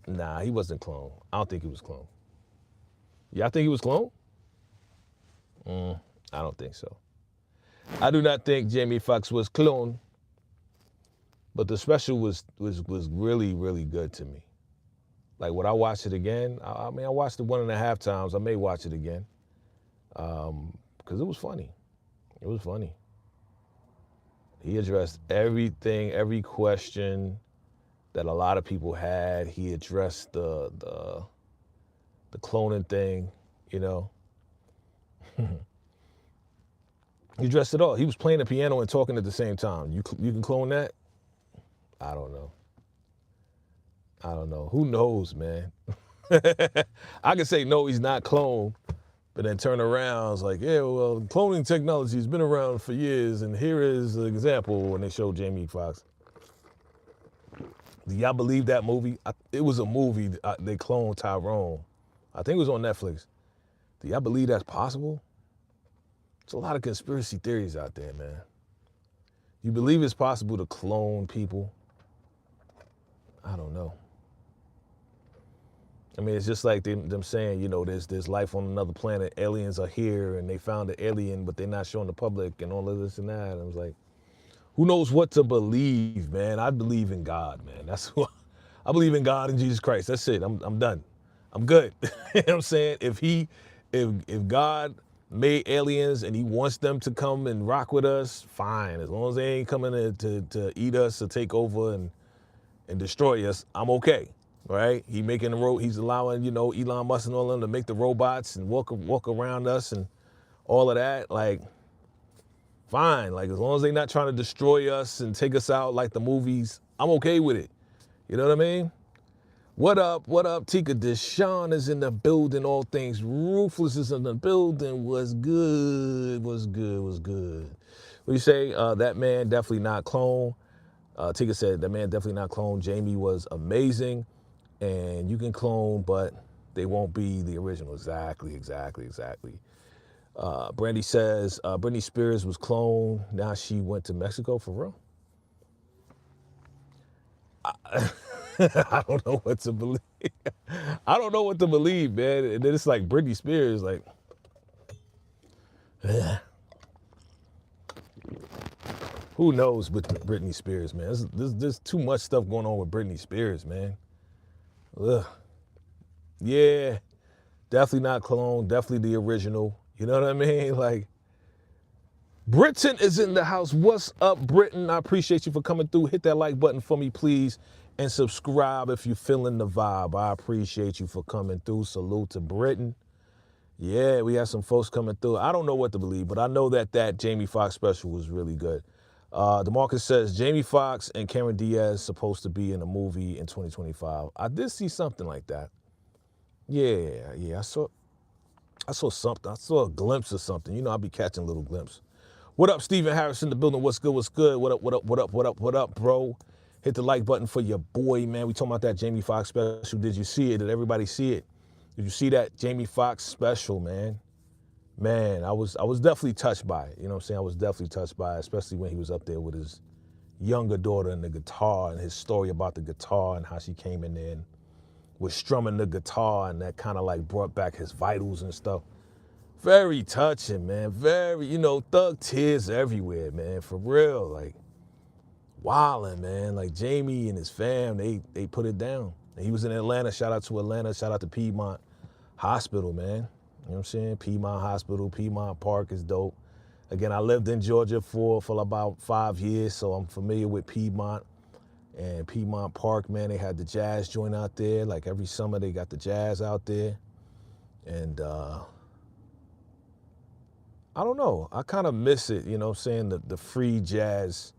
Nah, he wasn't cloned. I don't think he was cloned. Y'all think he was cloned? I don't think so. I do not think Jamie Foxx was cloned, but the special was really, really good to me. Like, would I watch it again? I mean, I watched it 1.5 times. I may watch it again. Because it was funny. It was funny. He addressed everything, every question that a lot of people had. He addressed the cloning thing, you know. He addressed it all. He was playing the piano and talking at the same time. You can clone that? I don't know. I don't know. Who knows, man? I can say, no, he's not cloned, but then turn around, it's like, yeah, well, cloning technology has been around for years, and here is an example when they showed Jamie Foxx. Do y'all believe that movie? It was a movie, they cloned Tyrone. I think it was on Netflix. Do y'all believe that's possible? There's a lot of conspiracy theories out there, man. You believe it's possible to clone people? I don't know. I mean, it's just like them saying, you know, there's life on another planet. Aliens are here, and they found an alien, but they're not showing the public, and all of this and that. And I was like, who knows what to believe, man? I believe in God, man. That's who I believe in God and Jesus Christ. That's it. I'm done. I'm good. You know what I'm saying? If God made aliens and he wants them to come and rock with us, fine. As long as they ain't coming to eat us or take over and destroy us, I'm okay. Right? He's allowing, you know, Elon Musk and all of them to make the robots and walk around us and all of that. Like, fine. Like, as long as they're not trying to destroy us and take us out like the movies, I'm okay with it. You know what I mean? What up, Tika? Deshaun is in the building. All things Ruthless is in the building. What's good? What's good? What's good? What do you say? That man definitely not clone. Tika said that man definitely not clone. Jamie was amazing. And you can clone, but they won't be the original. Exactly. Brandy says, Britney Spears was cloned. Now she went to Mexico, for real? I don't know what to believe. I don't know what to believe, man. And then it's like Britney Spears, like, who knows with Britney Spears, man? There's too much stuff going on with Britney Spears, man. Ugh. Yeah, definitely not clone, definitely the original. You know what I mean? Like, Britain is in the house. What's up, Britain? I appreciate you for coming through. Hit that like button for me, please. And subscribe if you're feeling the vibe. I appreciate you for coming through. Salute to Britain. Yeah, we have some folks coming through. I don't know what to believe, but I know that Jamie Foxx special was really good. DeMarcus says, Jamie Foxx and Cameron Diaz supposed to be in a movie in 2025. I did see something like that. Yeah, I saw something. I saw a glimpse of something. You know, I'll be catching little glimpses. What up, Stephen Harris in the building? What's good? What up, bro? Hit the like button for your boy, man. We talking about that Jamie Foxx special. Did you see it? Did everybody see it? Did you see that Jamie Foxx special, man? Man, I was definitely touched by it. You know what I'm saying? I was definitely touched by it, especially when he was up there with his younger daughter and the guitar and his story about the guitar and how she came in there and was strumming the guitar, and that kind of like brought back his vitals and stuff. Very touching, man. Very, you know, thug tears everywhere, man. For real, like, wildin', man. Like, Jamie and his fam, they put it down. And he was in Atlanta. Shout out to Atlanta. Shout out to Piedmont Hospital, man. You know what I'm saying? Piedmont Hospital, Piedmont Park is dope. Again, I lived in Georgia for about 5 years, so I'm familiar with Piedmont. And Piedmont Park, man, they had the jazz joint out there. Like, every summer they got the jazz out there. And I don't know. I kind of miss it, you know what I'm saying? The free jazz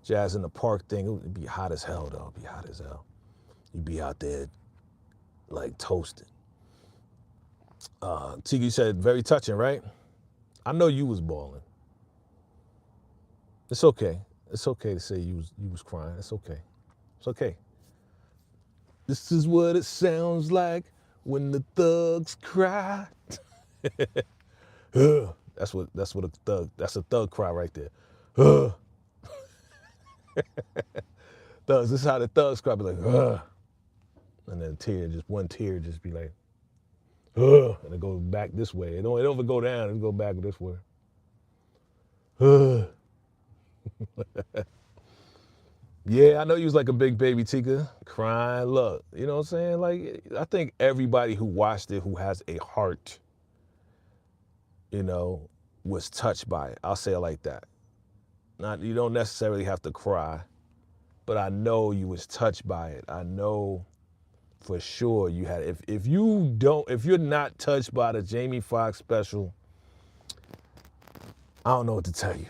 in the park thing. It would be hot as hell, though. It'd be hot as hell. You'd be out there, like, toasted. Tiki said, very touching, right? I know you was balling. It's okay. It's okay to say you was crying. It's okay. It's okay. This is what it sounds like when the thugs cry. That's a thug cry right there. Thugs, this is how the thugs cry, be like, and then one tear just be like, and it goes back this way. It don't ever go down, it go back this way. Yeah, I know you was like a big baby, Tika, crying, look, you know what I'm saying? Like, I think everybody who watched it, who has a heart, you know, was touched by it. I'll say it like that. You don't necessarily have to cry, but I know you was touched by it. I know for sure you had. If you're not touched by the Jamie Foxx special, I don't know what to tell you.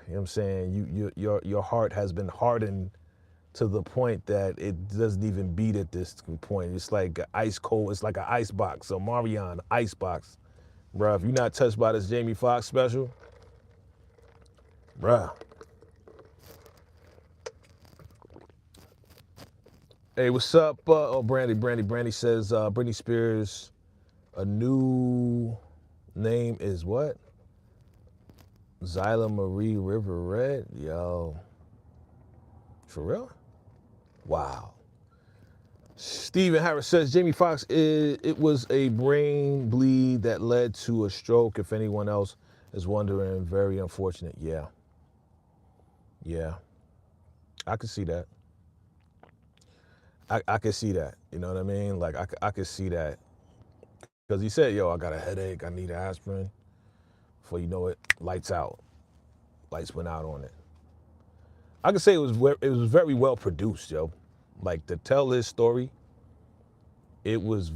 You know what I'm saying? Your heart has been hardened to the point that it doesn't even beat at this point. It's like ice cold. It's like an ice box. So Marion, ice box. Bruh, if you're not touched by this Jamie Foxx special, bruh. Hey, what's up? Brandy says, Britney Spears, a new name is what? Zyla Marie River Red? Yo. For real? Wow. Stephen Harris says, Jamie Foxx, it was a brain bleed that led to a stroke. If anyone else is wondering, very unfortunate. Yeah. Yeah. I could see that. I could see that. You know what I mean? Like, I could see that. Because he said, yo, I got a headache. I need aspirin. Before you know it, lights out. Lights went out on it. I could say it was very well produced, yo. Like, to tell his story, it was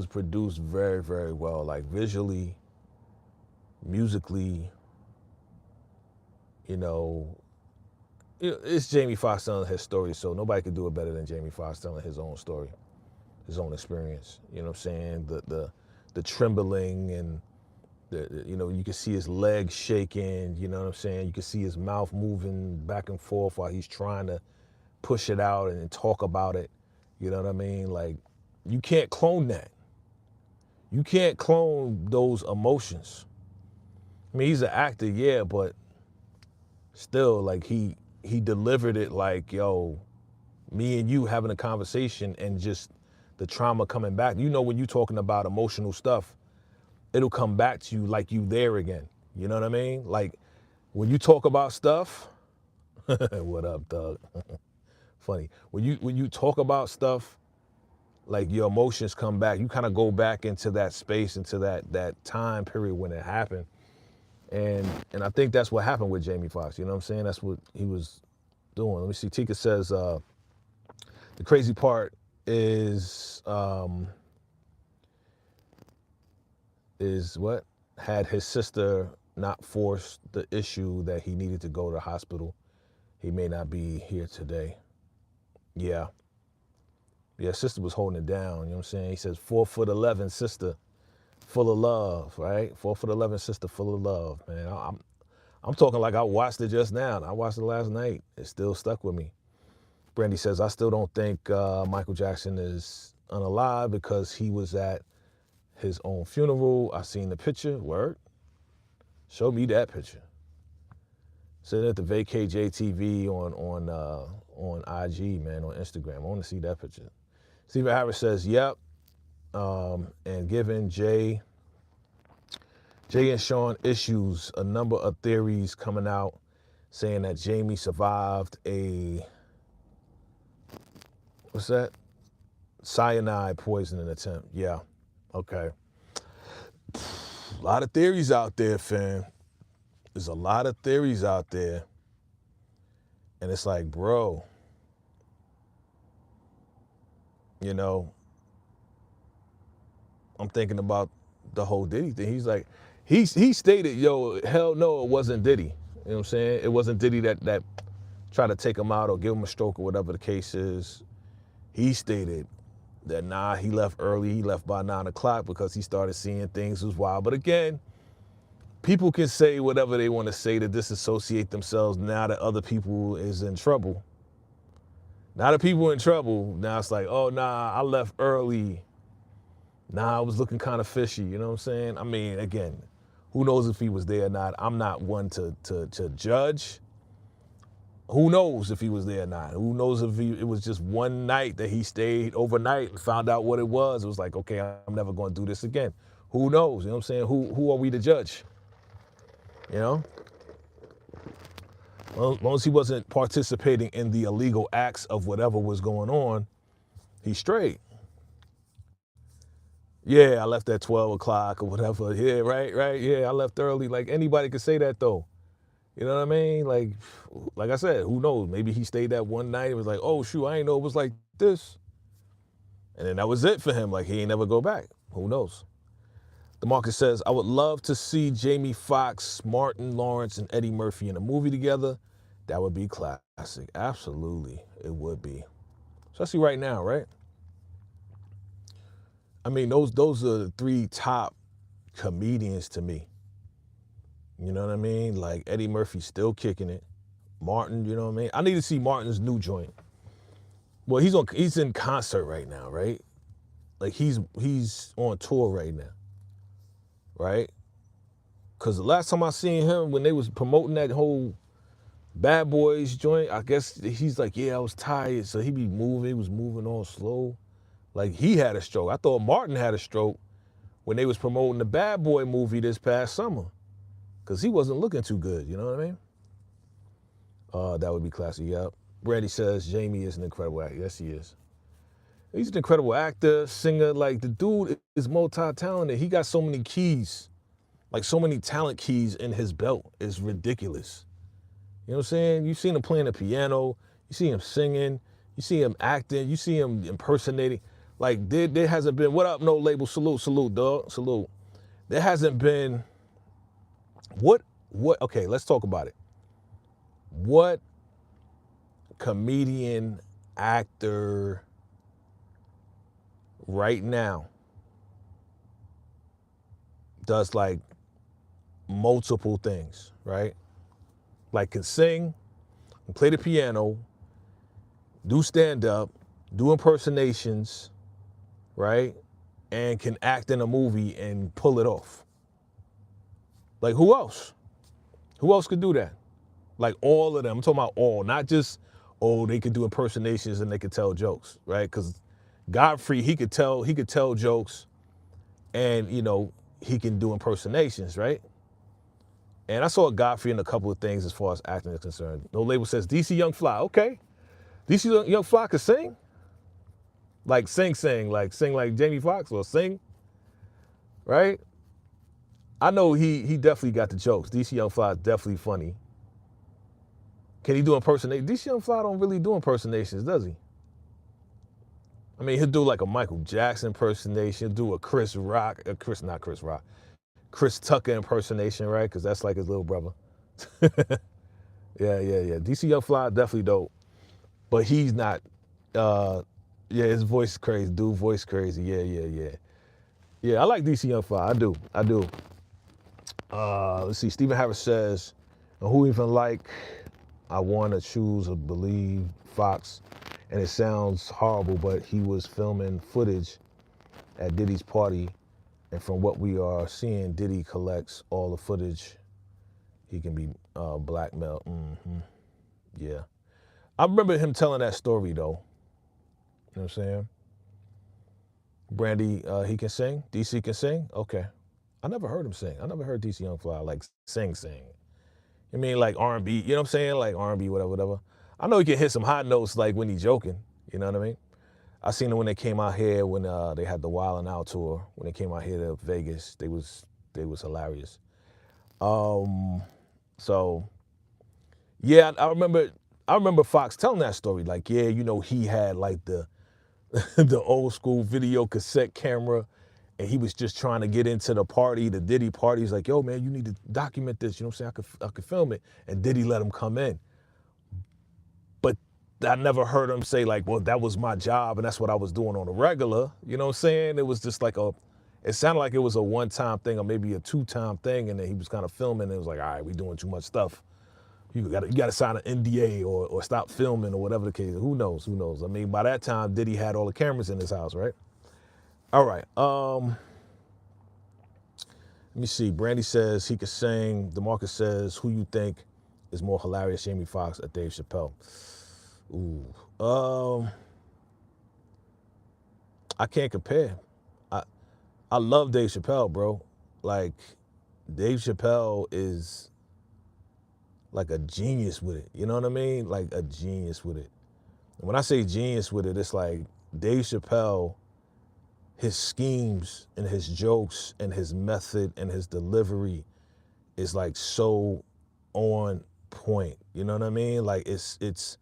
produced very, very well. Like, visually, musically, you know, it's Jamie Foxx telling his story, so nobody could do it better than Jamie Foxx telling his own story, his own experience. You know what I'm saying? The trembling and you know, you can see his legs shaking. You know what I'm saying? You can see his mouth moving back and forth while he's trying to push it out and talk about it. You know what I mean? Like, you can't clone that. You can't clone those emotions. I mean, he's an actor, yeah, but still, like, he delivered it like, yo, me and you having a conversation and just the trauma coming back. You know, when you're talking about emotional stuff, it'll come back to you like you there again. You know what I mean? Like, when you talk about stuff, what up, Doug? Funny. When you talk about stuff, like, your emotions come back. You kind of go back into that space, into that time period when it happened. And I think that's what happened with Jamie Foxx. You know what I'm saying? That's what he was doing. Let me see. Tika says, the crazy part is what? Had his sister not forced the issue that he needed to go to the hospital, he may not be here today. Yeah. Yeah, sister was holding it down, you know what I'm saying? He says 4'11" sister, full of love, right? 4'11" sister, full of love, man. I'm talking like I watched it just now. I watched it last night. It still stuck with me. Brandy says, I still don't think Michael Jackson is unalive because he was at his own funeral. I seen the picture. Word. Show me that picture. Send it to VACAY-JayTV on IG, man, on Instagram. I want to see that picture. Stephen Harris says, yep. And given Jay and Sean issues, a number of theories coming out saying that Jamie survived a, what's that? Cyanide poisoning attempt. Yeah. Okay. A lot of theories out there, fam. There's a lot of theories out there. And it's like, bro, you know, I'm thinking about the whole Diddy thing. He's like, he stated, yo, hell no, it wasn't Diddy. You know what I'm saying? It wasn't Diddy that tried to take him out or give him a stroke or whatever the case is. He stated that, nah, he left early. He left by 9 o'clock because he started seeing things was wild. But again, people can say whatever they want to say to disassociate themselves now that other people is in trouble. Now that people in trouble, now it's like, oh, nah, I left early. Nah, I was looking kind of fishy, you know what I'm saying? I mean, again, who knows if he was there or not? I'm not one to judge. Who knows if he was there or not? Who knows if it was just one night that he stayed overnight and found out what it was? It was like, okay, I'm never going to do this again. Who knows? You know what I'm saying? Who are we to judge? You know? Well, as long as he wasn't participating in the illegal acts of whatever was going on, he's straight. Yeah, I left at 12 o'clock or whatever. Yeah, right. Yeah, I left early. Like, anybody could say that, though. You know what I mean? Like I said, who knows? Maybe he stayed that one night and was like, oh, shoot, I ain't know it was like this. And then that was it for him. Like, he ain't never go back. Who knows? DeMarcus says, I would love to see Jamie Foxx, Martin Lawrence, and Eddie Murphy in a movie together. That would be classic. Absolutely, it would be. Especially right now, right? I mean, those are the 3 top comedians to me. You know what I mean? Like, Eddie Murphy's still kicking it. Martin, you know what I mean? I need to see Martin's new joint. Well, he's in concert right now, right? Like, he's on tour right now, right? Because the last time I seen him, when they was promoting that whole Bad Boys joint, I guess he's like, yeah, I was tired. So he was moving all slow. Like he had a stroke. I thought Martin had a stroke when they was promoting the Bad Boy movie this past summer. Cause he wasn't looking too good, you know what I mean? That would be classy, yep. Brandy says Jamie is an incredible actor. Yes, he is. He's an incredible actor, singer. Like the dude is multi-talented. He got so many keys, like so many talent keys in his belt. It's ridiculous. You know what I'm saying? You seen him playing the piano, you see him singing, you see him acting, you see him impersonating. Like there hasn't been, what up, no label, salute, dog, salute. There hasn't been, okay, let's talk about it. What comedian, actor right now does like multiple things, right? Like can sing, can play the piano, do stand-up, do impersonations, right? And can act in a movie and pull it off. Like who else? Who else could do that? Like all of them. I'm talking about all, not just, oh, they could do impersonations and they could tell jokes, right? Because Godfrey, he could tell jokes and, you know, he can do impersonations, right? And I saw Godfrey in a couple of things as far as acting is concerned. No label says DC Young Fly. Okay. DC Young Fly could sing? Like sing like Jamie Foxx or sing, right? I know he definitely got the jokes. DC Young Fly is definitely funny. Can he do impersonations? DC Young Fly don't really do impersonations, does he? I mean, he'll do like a Michael Jackson impersonation. He'll do a Chris Tucker impersonation, right? Because that's like his little brother. Yeah. DC Young Fly definitely dope, but he's not. Yeah, his voice is crazy. Dude, voice crazy. Yeah. Yeah, I like DC Young Fly. I do. Let's see. Stephen Harris says, "Who even like? I want to choose or believe Foxx, and it sounds horrible, but he was filming footage at Diddy's party, and from what we are seeing, Diddy collects all the footage. He can be blackmailed." Yeah, I remember him telling that story though. You know what I'm saying? Brandy, he can sing. DC can sing. Okay, I never heard him sing. I never heard DC Young Fly like sing. I mean, like R&B, you know what I'm saying? Like R&B, whatever. I know he can hit some high notes like when he's joking, you know what I mean? I seen them when they came out here when they had the Wild 'N Out tour. When they came out here to Vegas, they was hilarious. So yeah, I remember Foxx telling that story. Like, yeah, you know, he had like the the old school video cassette camera, and he was just trying to get into the party, the Diddy party. He's like, yo, man, you need to document this. You know what I'm saying? I could film it. And Diddy let him come in. But I never heard him say like, well, that was my job and that's what I was doing on a regular. You know what I'm saying? It was just like it sounded like it was a one-time thing or maybe a two-time thing. And then he was kind of filming and it was like, all right, we doing too much stuff. You gotta sign an NDA or stop filming or whatever the case. Who knows? I mean, by that time, Diddy had all the cameras in his house, right? All right. Let me see. Brandy says he could sing. DeMarcus says, who you think is more hilarious, Jamie Foxx or Dave Chappelle? Ooh. I can't compare. I love Dave Chappelle, bro. Like, Dave Chappelle is like a genius with it. You know what I mean? Like a genius with it. And when I say genius with it, it's like Dave Chappelle, his schemes and his jokes and his method and his delivery is like so on point. You know what I mean? Like it's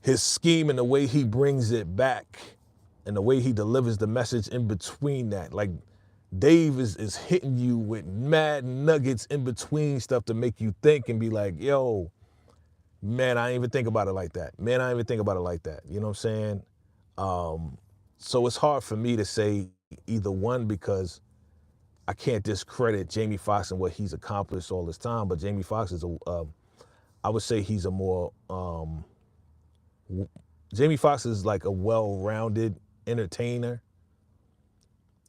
his scheme and the way he brings it back and the way he delivers the message in between that. Like Dave is hitting you with mad nuggets in between stuff to make you think and be like, yo, man, I didn't even think about it like that. You know what I'm saying? So it's hard for me to say either one because I can't discredit Jamie Foxx and what he's accomplished all this time, but Jamie Foxx is I would say he's a more, Jamie Foxx is like a well-rounded entertainer,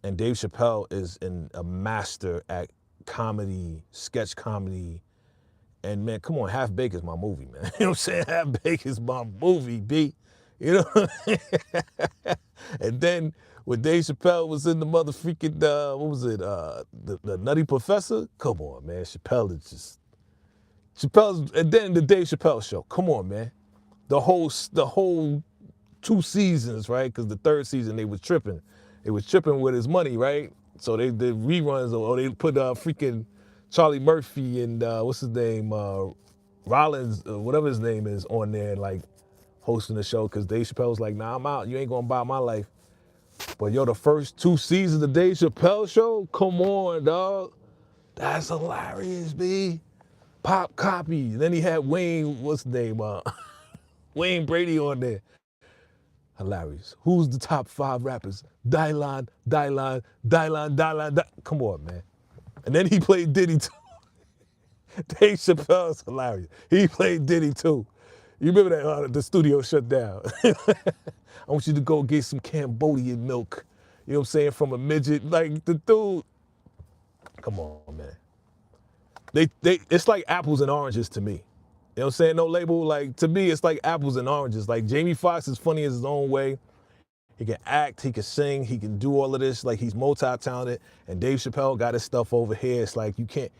and Dave Chappelle is a master at comedy, sketch comedy, And man, come on, Half Baked is my movie, man. You know what I'm saying? Half Baked is my movie, B. You know? And then when Dave Chappelle was in the motherfucking, what was it, the Nutty Professor? Come on, man. Chappelle is just, and then the Dave Chappelle show. Come on, man. The whole 2 seasons, right? Because the 3rd season they was tripping. They was tripping with his money, right? So they did reruns, or they put freaking Charlie Murphy and what's his name, Rollins, whatever his name is, on there, like hosting the show. Because Dave Chappelle was like, nah, I'm out. You ain't gonna buy my life. But yo, the first 2 seasons of Dave Chappelle show, come on, dog. That's hilarious, B. Pop copy. Then he had Wayne, what's his name, Wayne Brady on there. Hilarious. Who's the top 5 rappers? Dylan. Come on, man. And then he played Diddy too. Dave Chappelle's hilarious. He played Diddy too. You remember that the studio shut down? I want you to go get some Cambodian milk. You know what I'm saying? From a midget. Like the dude. Come on, man. It's like apples and oranges to me. You know what I'm saying? No label. Like, to me, it's like apples and oranges. Like, Jamie Foxx is funny in his own way. He can act, he can sing, he can do all of this. Like, he's multi-talented. And Dave Chappelle got his stuff over here. It's like you can't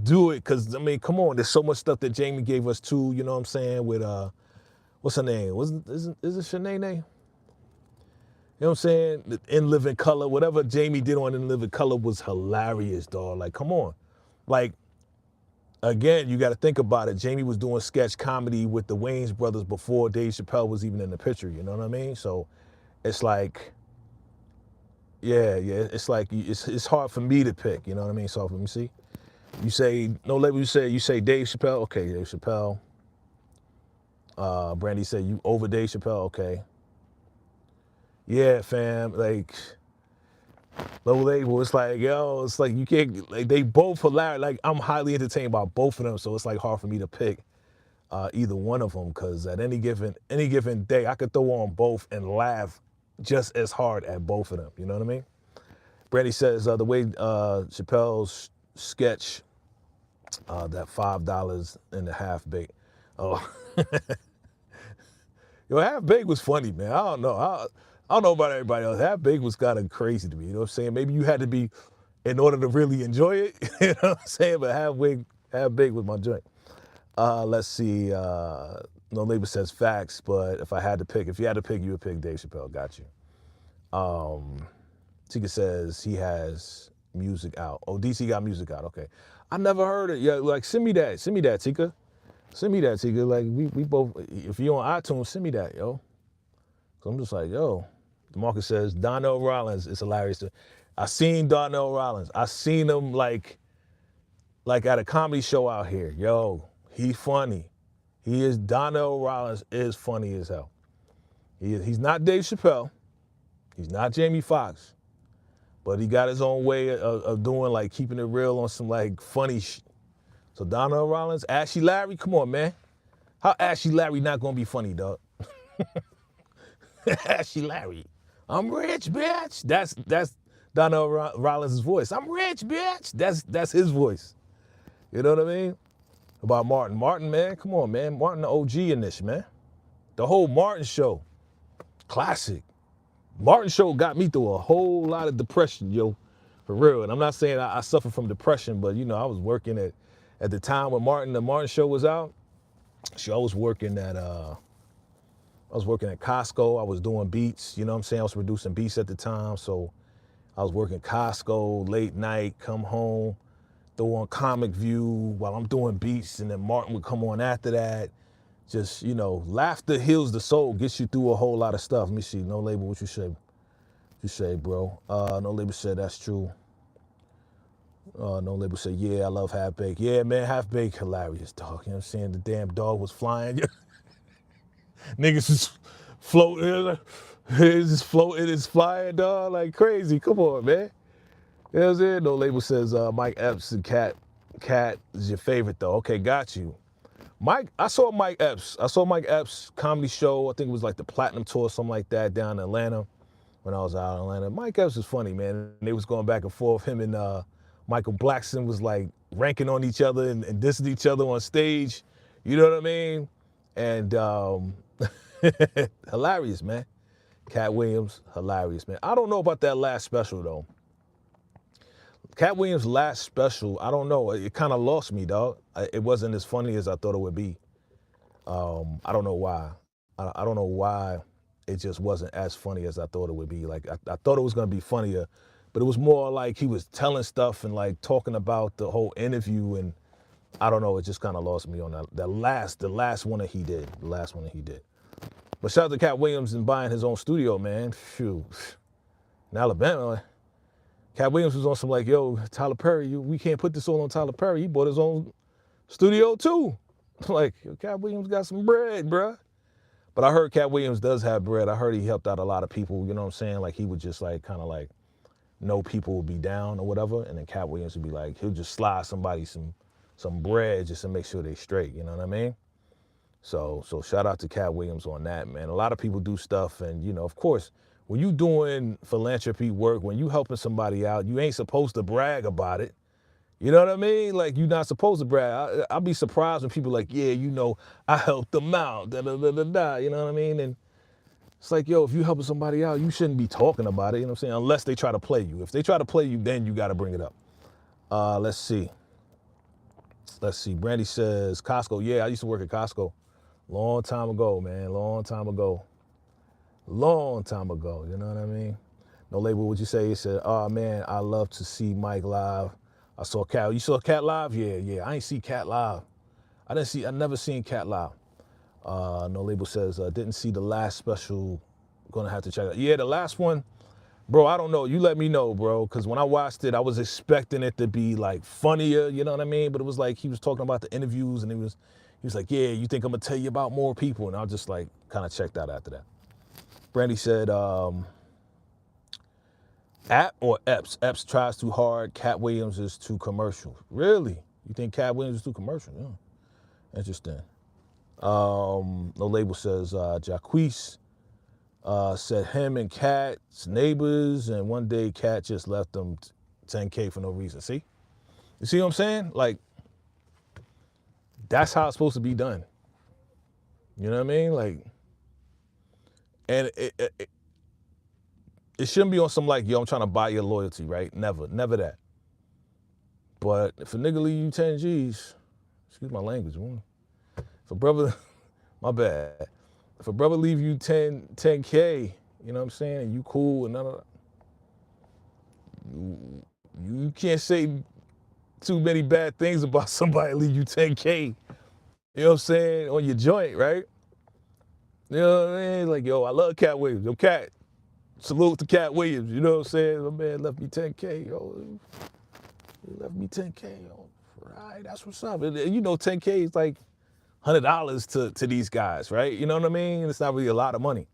do it because, I mean, come on. There's so much stuff that Jamie gave us too, you know what I'm saying, with, what's her name? Is it Shanae name? You know what I'm saying? In Living Color, whatever Jamie did on In Living Color was hilarious, dog. Like, come on. Like, again, you got to think about it. Jamie was doing sketch comedy with the Wayans brothers before Dave Chappelle was even in the picture, you know what I mean? So it's like, yeah, it's like, it's hard for me to pick, you know what I mean? So let me see. You say, no label, you say Dave Chappelle, okay, Dave Chappelle. Brandy said, you over Dave Chappelle, okay. Yeah, fam, like, low label, it's like, yo, it's like you can't, like, they both hilarious. Like, I'm highly entertained by both of them, so it's like hard for me to pick either one of them, because at any given day, I could throw on both and laugh just as hard at both of them, you know what I mean? Brandy says, the way Chappelle's sketch, that $5 and the Half Baked. Oh, yo, Half Baked was funny, man. I don't know about everybody else. Half Baked was kind of crazy to me, you know what I'm saying? Maybe you had to be, in order to really enjoy it, you know what I'm saying? But Half Baked was my joint. Let's see, no label says facts, but if you had to pick, you would pick Dave Chappelle, got you. Tika says he has music out. Oh, DC got music out, okay. I never heard it. Yeah, like, send me that, Tika. Send me that, Tika. Like, we both, if you're on iTunes, send me that, yo. So I'm just like, yo. DeMarcus says, Donnell Rollins is hilarious. I seen Donnell Rollins. I seen him like at a comedy show out here. Yo, he's funny. Donnell Rollins is funny as hell. He's not Dave Chappelle. He's not Jamie Foxx. But he got his own way of doing, like, keeping it real on some, like, funny shit. So Donnell Rollins, Ashy Larry, come on, man. How Ashy Larry not gonna be funny, dog? Ashy Larry. I'm rich, bitch. That's Donnell Rollins' voice. I'm rich, bitch. That's his voice. You know what I mean? About Martin. Martin, man, come on, man. Martin the OG in this, man. The whole Martin show, classic. Martin show got me through a whole lot of depression, yo, for real. And I'm not saying I suffer from depression, but, you know, I was working at the time when the Martin show was out. I was working at Costco. I was doing beats, you know what I'm saying? I was producing beats at the time. So I was working Costco, late night, come home, throw on Comic View while I'm doing beats, and then Martin would come on after that. Just, you know, laughter heals the soul, gets you through a whole lot of stuff. Let me see, no label, what you say? You say, bro. No label said that's true. No label said, yeah, I love Half Baked. Yeah, man, Half Baked, hilarious, dog. You know what I'm saying? The damn dog was flying. Niggas is floating. It's just floating, it's flying, dog, like crazy. Come on, man. You know what I'm saying? No label says Mike Epps and Cat is your favorite, though. Okay, got you. I saw Mike Epps comedy show. I think it was like the Platinum Tour or something like that down in Atlanta when I was out in Atlanta. Mike Epps was funny, man. And they was going back and forth. Him and Michael Blackson was like ranking on each other and dissing each other on stage. You know what I mean? And hilarious, man. Cat Williams, hilarious, man. I don't know about that last special, though. Cat Williams' last special, I don't know. It kind of lost me, dog. It wasn't as funny as I thought it would be. I don't know why. I don't know why it just wasn't as funny as I thought it would be. Like, I thought it was going to be funnier, but it was more like he was telling stuff and, like, talking about the whole interview, and I don't know. It just kind of lost me on that. The last one that he did. The last one that he did. But shout out to Cat Williams and buying his own studio, man. Phew. In Alabama, Cat Williams was on some like, yo, Tyler Perry, we can't put this all on Tyler Perry. He bought his own studio too. Like, yo, Cat Williams got some bread, bruh. But I heard Cat Williams does have bread. I heard he helped out a lot of people, you know what I'm saying? Like, he would just like, kind of like, know people would be down or whatever. And then Cat Williams would be like, he'll just slide somebody some bread just to make sure they straight, you know what I mean? So shout out to Cat Williams on that, man. A lot of people do stuff, and, you know, of course, when you doing philanthropy work, when you helping somebody out, you ain't supposed to brag about it. You know what I mean? Like, you're not supposed to brag. I'll be surprised when people like, yeah, you know, I helped them out, da-da-da-da-da, you know what I mean? And it's like, yo, if you helping somebody out, you shouldn't be talking about it, you know what I'm saying? Unless they try to play you. If they try to play you, then you got to bring it up. Let's see. Brandy says, Costco. Yeah, I used to work at Costco. Long time ago, man. Long time ago, you know what I mean? No Label, what you say? He said, oh, man, I love to see Mike live. I saw Cat. You saw Cat live? Yeah. I ain't see Cat live. I never seen Cat live. No Label says, didn't see the last special. Gonna have to check it out. Yeah, the last one, bro, I don't know. You let me know, bro, because when I watched it, I was expecting it to be, like, funnier, you know what I mean? But it was like he was talking about the interviews, and he was like, yeah, you think I'm going to tell you about more people? And I was just, like, kind of checked out after that. Brandy said, App or Epps? Epps tries too hard. Cat Williams is too commercial. Really? You think Cat Williams is too commercial? Yeah. Interesting. No Label says, Jacquees said him and Cat's neighbors, and one day Cat just left them $10K for no reason. See? You see what I'm saying? Like, that's how it's supposed to be done. You know what I mean? Like, and it shouldn't be on some like, yo, I'm trying to buy your loyalty, right? Never that. But if a nigga leave you 10 G's, excuse my language, if a brother, my bad. If a brother leave you 10K, you know what I'm saying, and you cool and none of that, you can't say too many bad things about somebody leave you 10K, you know what I'm saying, on your joint, right? You know what I mean? Like, yo, I love Cat Williams. Yo, Cat, salute to Cat Williams, you know what I'm saying? My man left me 10K, yo. He left me 10K, yo. All right, that's what's up. And, you know, 10K is like $100 to these guys, right? You know what I mean? It's not really a lot of money.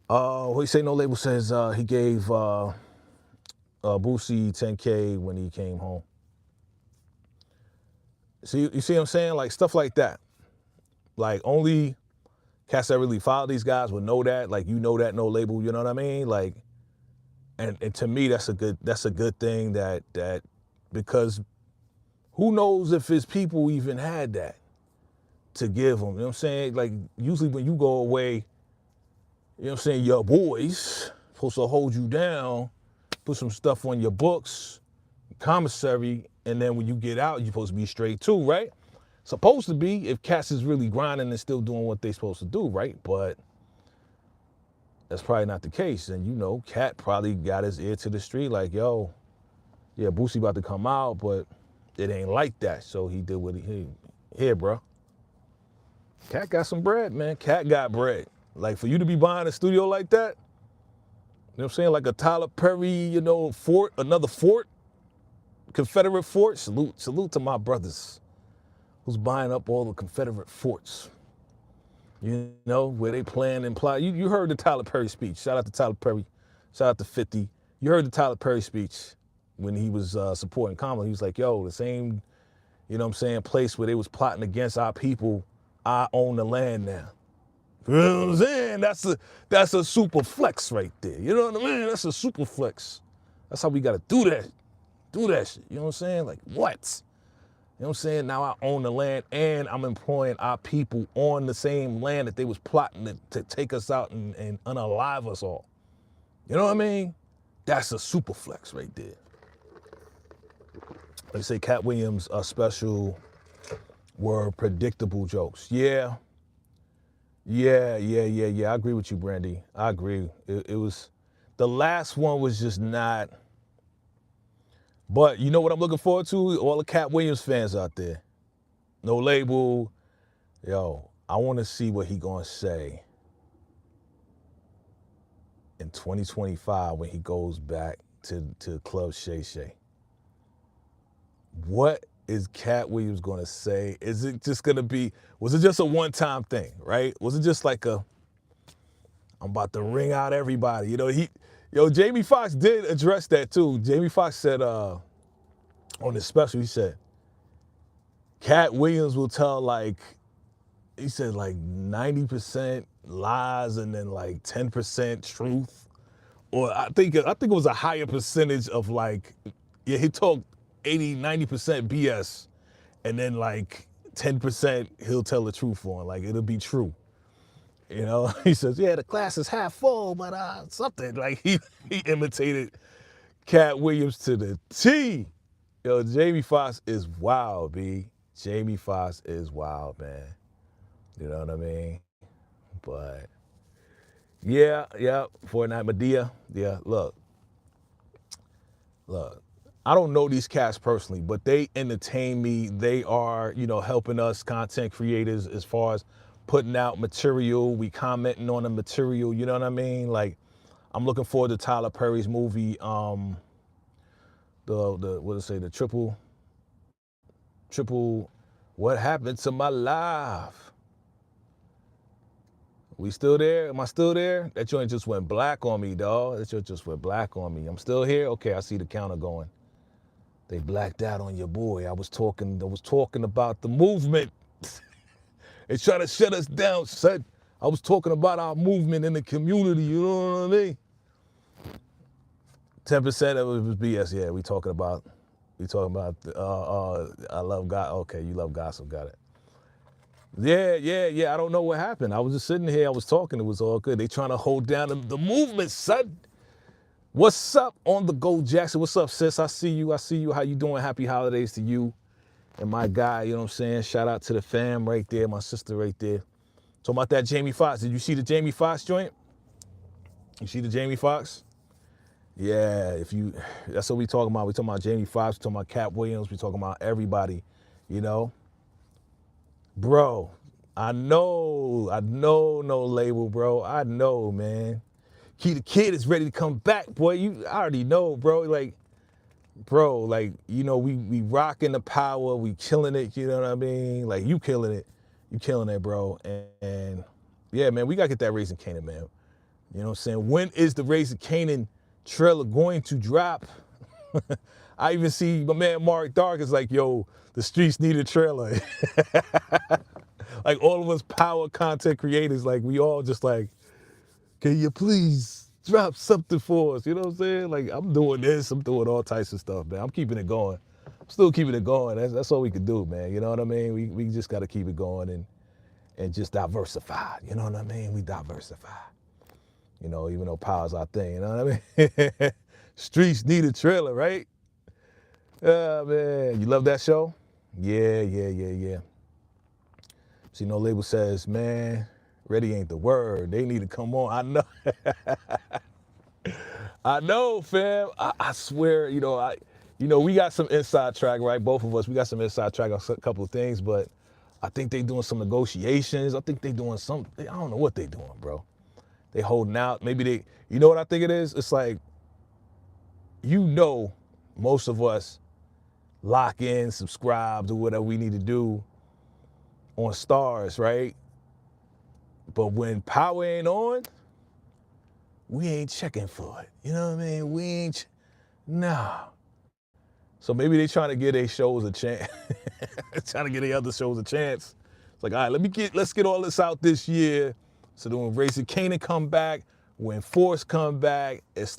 What you say? No Label says he gave Boosie 10K when he came home. See, you see what I'm saying? Like, stuff like that. Like, only cats that really follow these guys would know that. Like, you know that, No Label, you know what I mean? Like, and to me, that's a good thing that because who knows if his people even had that to give them, you know what I'm saying? Like, usually when you go away, you know what I'm saying, your boys supposed to hold you down, put some stuff on your books, commissary, and then when you get out, you're supposed to be straight too, right? Supposed to be, if cats is really grinding and still doing what they supposed to do, right? But that's probably not the case. And, you know, Cat probably got his ear to the street like, yo, yeah, Boosie about to come out, but it ain't like that. So he did what he, here, bro. Cat got some bread, man. Cat got bread. Like, for you to be buying a studio like that, you know what I'm saying? Like a Tyler Perry, you know, fort, another fort, Confederate fort. Salute to my brothers who's buying up all the Confederate forts. You know, where they plan and plot. You heard the Tyler Perry speech. Shout out to Tyler Perry. Shout out to 50. You heard the Tyler Perry speech when he was supporting Kamala. He was like, yo, the same, you know what I'm saying, place where they was plotting against our people, I own the land now. You know what I'm saying? That's a super flex right there. You know what I mean? That's a super flex. That's how we got to do that. do that shit. You know what I'm saying? Like, what? You know what I'm saying? Now I own the land and I'm employing our people on the same land that they was plotting to take us out and unalive us all. You know what I mean? That's a super flex right there. They say Cat Williams' special were predictable jokes. Yeah. I agree with you, Brandy. I agree. It was, the last one was just not, but you know what I'm looking forward to? All the Cat Williams fans out there. No Label. Yo, I want to see what he gonna say in 2025 when he goes back to Club Shay Shay. What is Cat Williams gonna say? Is it just gonna be, was it just a one-time thing, right? Was it just like I'm about to ring out everybody? You know, Jamie Foxx did address that too. Jamie Foxx said on his special, he said, Cat Williams will tell he said 90% lies and then 10% truth. Or I think it was a higher percentage of he talked 80, 90% BS and then 10% he'll tell the truth on, it'll be true. You know, he says, yeah, the glass is half full, but something. He imitated Cat Williams to the T. Yo, Jamie Foxx is wild, B. Jamie Foxx is wild, man. You know what I mean? But yeah, Fortnite Medea. Yeah, look. I don't know these cats personally, but they entertain me. They are, helping us content creators as far as putting out material. We commenting on the material, you know what I mean? I'm looking forward to Tyler Perry's movie, the triple, what happened to my life? We still there? Am I still there? That joint just went black on me, dog. That joint just went black on me. I'm still here? Okay, I see the counter going. They blacked out on your boy. I was talking about the movement. They trying to shut us down, son. I was talking about our movement in the community, you know what I mean? 10% of it was BS, yeah. We talking about, I love God. Okay, you love gossip, got it. Yeah, I don't know what happened. I was just sitting here, I was talking, it was all good. They trying to hold down the movement, son. What's up on the Go Jackson? What's up, sis? I see you. How you doing? Happy holidays to you and my guy, you know what I'm saying? Shout out to the fam right there, my sister right there. Talking about that Jamie Foxx. Did you see the Jamie Foxx joint? You see the Jamie Foxx? Yeah, that's what we talking about. We talking about Jamie Foxx, we talking about Cat Williams, we talking about everybody, you know? Bro, I know, no label, bro. I know, man. The kid is ready to come back, boy. I already know, bro. We rocking the power, we killing it, you know what I mean? You killing it, bro. And yeah, man, we gotta get that Raising Canaan, man. You know what I'm saying? When is the Raising Canaan trailer going to drop? I even see my man Mark Dark is like, yo, the streets need a trailer. All of us power content creators, we all just can you please drop something for us? You know what I'm saying? I'm doing this, I'm doing all types of stuff, man. I'm keeping it going. I'm still keeping it going. That's all we can do, man. You know what I mean? We just gotta keep it going and just diversify. You know what I mean? We diversify. You know, even though power's our thing, you know what I mean? Streets need a trailer, right? Oh, man. You love that show? Yeah. See, No Label says, man, ready ain't the word. They need to come on. I know. I know, fam. I swear, we got some inside track, right? Both of us, we got some inside track on a couple of things, but I think they doing some negotiations. I think they doing something. I don't know what they doing, bro. They holding out. Maybe you know what I think it is? It's most of us lock in, subscribe, do whatever we need to do on Stars, right? But when power ain't on, we ain't checking for it. You know what I mean? Nah. So maybe they trying to give their shows a chance. Trying to give their other shows a chance. It's all right, let's get all this out this year. So then when Raising Canaan come back, when Force come back, it's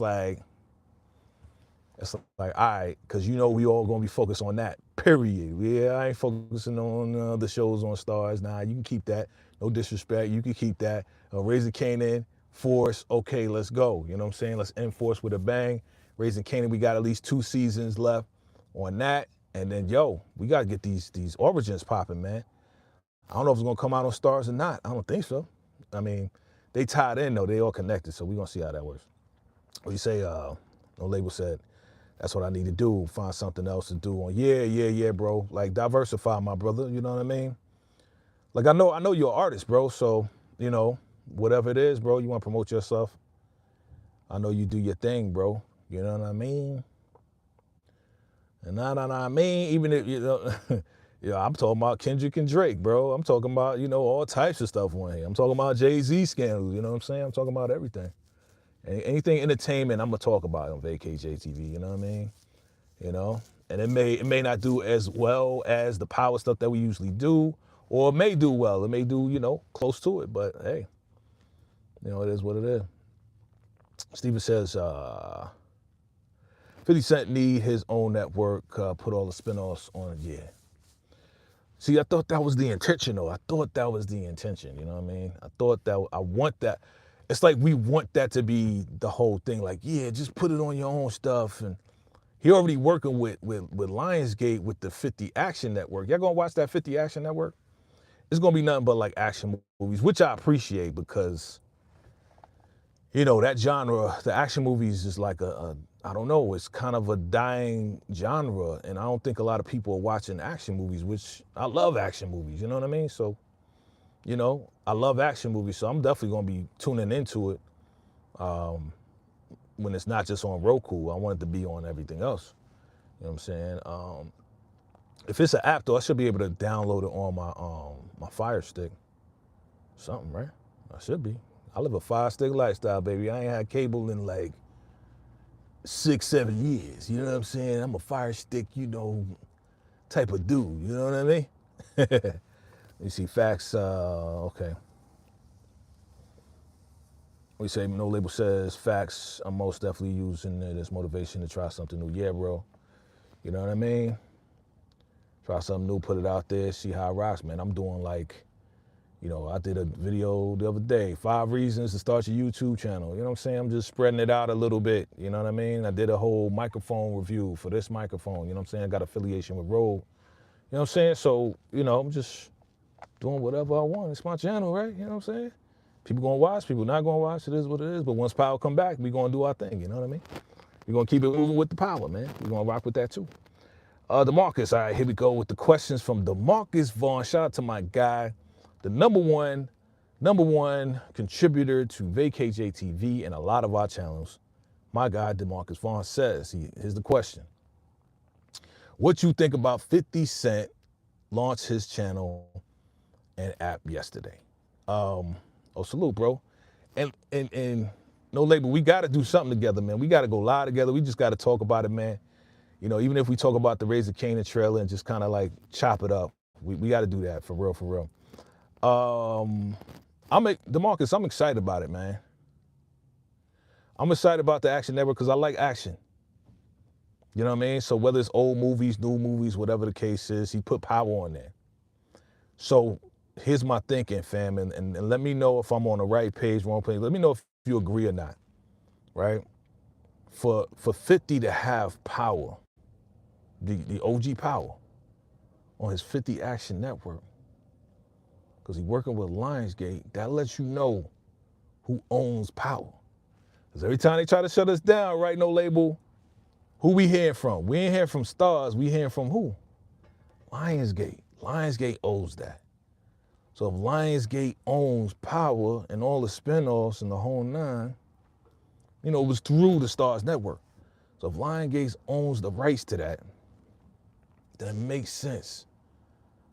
It's like, all right, because you know we all gonna be focused on that, period. Yeah, I ain't focusing on the shows on Stars. Nah, you can keep that. No disrespect, you can keep that. Raising Canaan, Force, okay, let's go. You know what I'm saying? Let's end Force with a bang. Raising Canaan, we got at least 2 seasons left on that. And then, yo, we gotta get these origins popping, man. I don't know if it's gonna come out on Stars or not. I don't think so. I mean, they tied in though, they all connected, so we're gonna see how that works. What you say, no label said, that's what I need to do, find something else to do on. Yeah, bro. Like, diversify, my brother, you know what I mean? Like, I know you're an artist, bro, so, you know, whatever it is, bro, you want to promote yourself, I know you do your thing, bro. You know what I mean? And I mean, even if, you know, I'm talking about Kendrick and Drake, bro. I'm talking about, you know, all types of stuff on here. I'm talking about Jay-Z scandals, you know what I'm saying? I'm talking about everything. Anything entertainment, I'm going to talk about on VACAY-JayTV, you know what I mean? You know? And it may not do as well as the power stuff that we usually do, or it may do well. It may do, you know, close to it, but hey, you know, it is what it is. Steven says, 50 Cent need his own network, put all the spinoffs on it, yeah. See, I thought that was the intention, though. I thought that was the intention, you know what I mean? I thought that, I want that. It's like we want that to be the whole thing, like, yeah, just put it on your own stuff. And he already working with Lionsgate with the 50 Action Network. Y'all gonna watch that 50 Action Network? It's gonna be nothing but like action movies, which I appreciate because, you know, that genre, the action movies is like I don't know, it's kind of a dying genre. And I don't think a lot of people are watching action movies, which I love action movies, you know what I mean? So, you know, I love action movies, so I'm definitely gonna be tuning into it when it's not just on Roku. I want it to be on everything else. You know what I'm saying? If it's an app though, I should be able to download it on my Fire Stick. Something, right? I should be. I live a Fire Stick lifestyle, baby. I ain't had cable in like 6-7 years. You know what I'm saying? I'm a Fire Stick, you know, type of dude. You know what I mean? You see, facts. Okay. We say no label says facts. I'm most definitely using it as motivation to try something new. Yeah, bro. You know what I mean? Try something new, put it out there, see how it rocks, man. I'm doing like, you know, I did a video the other day, 5 reasons to start your YouTube channel. You know what I'm saying? I'm just spreading it out a little bit. You know what I mean? I did a whole microphone review for this microphone. You know what I'm saying? I got affiliation with Rode. You know what I'm saying? So, you know, I'm just doing whatever I want. It's my channel, right? You know what I'm saying? People gonna watch, people not gonna watch. It is what it is. But once power come back, we gonna do our thing. You know what I mean? We gonna keep it moving with the power, man. We gonna rock with that too. DeMarcus, all right, here we go with the questions from DeMarcus Vaughn. Shout out to my guy, the number one contributor to VACAY-JayTV and a lot of our channels. My guy, DeMarcus Vaughn says, here's the question. What you think about 50 Cent launched his channel and app yesterday? Salute, bro. And no label, we got to do something together, man. We got to go live together. We just got to talk about it, man. You know, even if we talk about the Raising Canaan trailer and just kind of like chop it up, we got to do that for real. DeMarcus, I'm excited about it, man. I'm excited about the Action Network because I like action. You know what I mean? So whether it's old movies, new movies, whatever the case is, he put power on there. So here's my thinking, fam, and let me know if I'm on the right page, wrong page. Let me know if you agree or not, right? For 50 to have power, the OG power on his 50 Action Network, because he's working with Lionsgate, that lets you know who owns power. Because every time they try to shut us down, right, no label, who we hearing from? We ain't hearing from Stars, we hearing from who? Lionsgate. Lionsgate owns that. So if Lionsgate owns power and all the spinoffs and the whole nine, you know, it was through the Stars Network. So if Lionsgate owns the rights to that, then it makes sense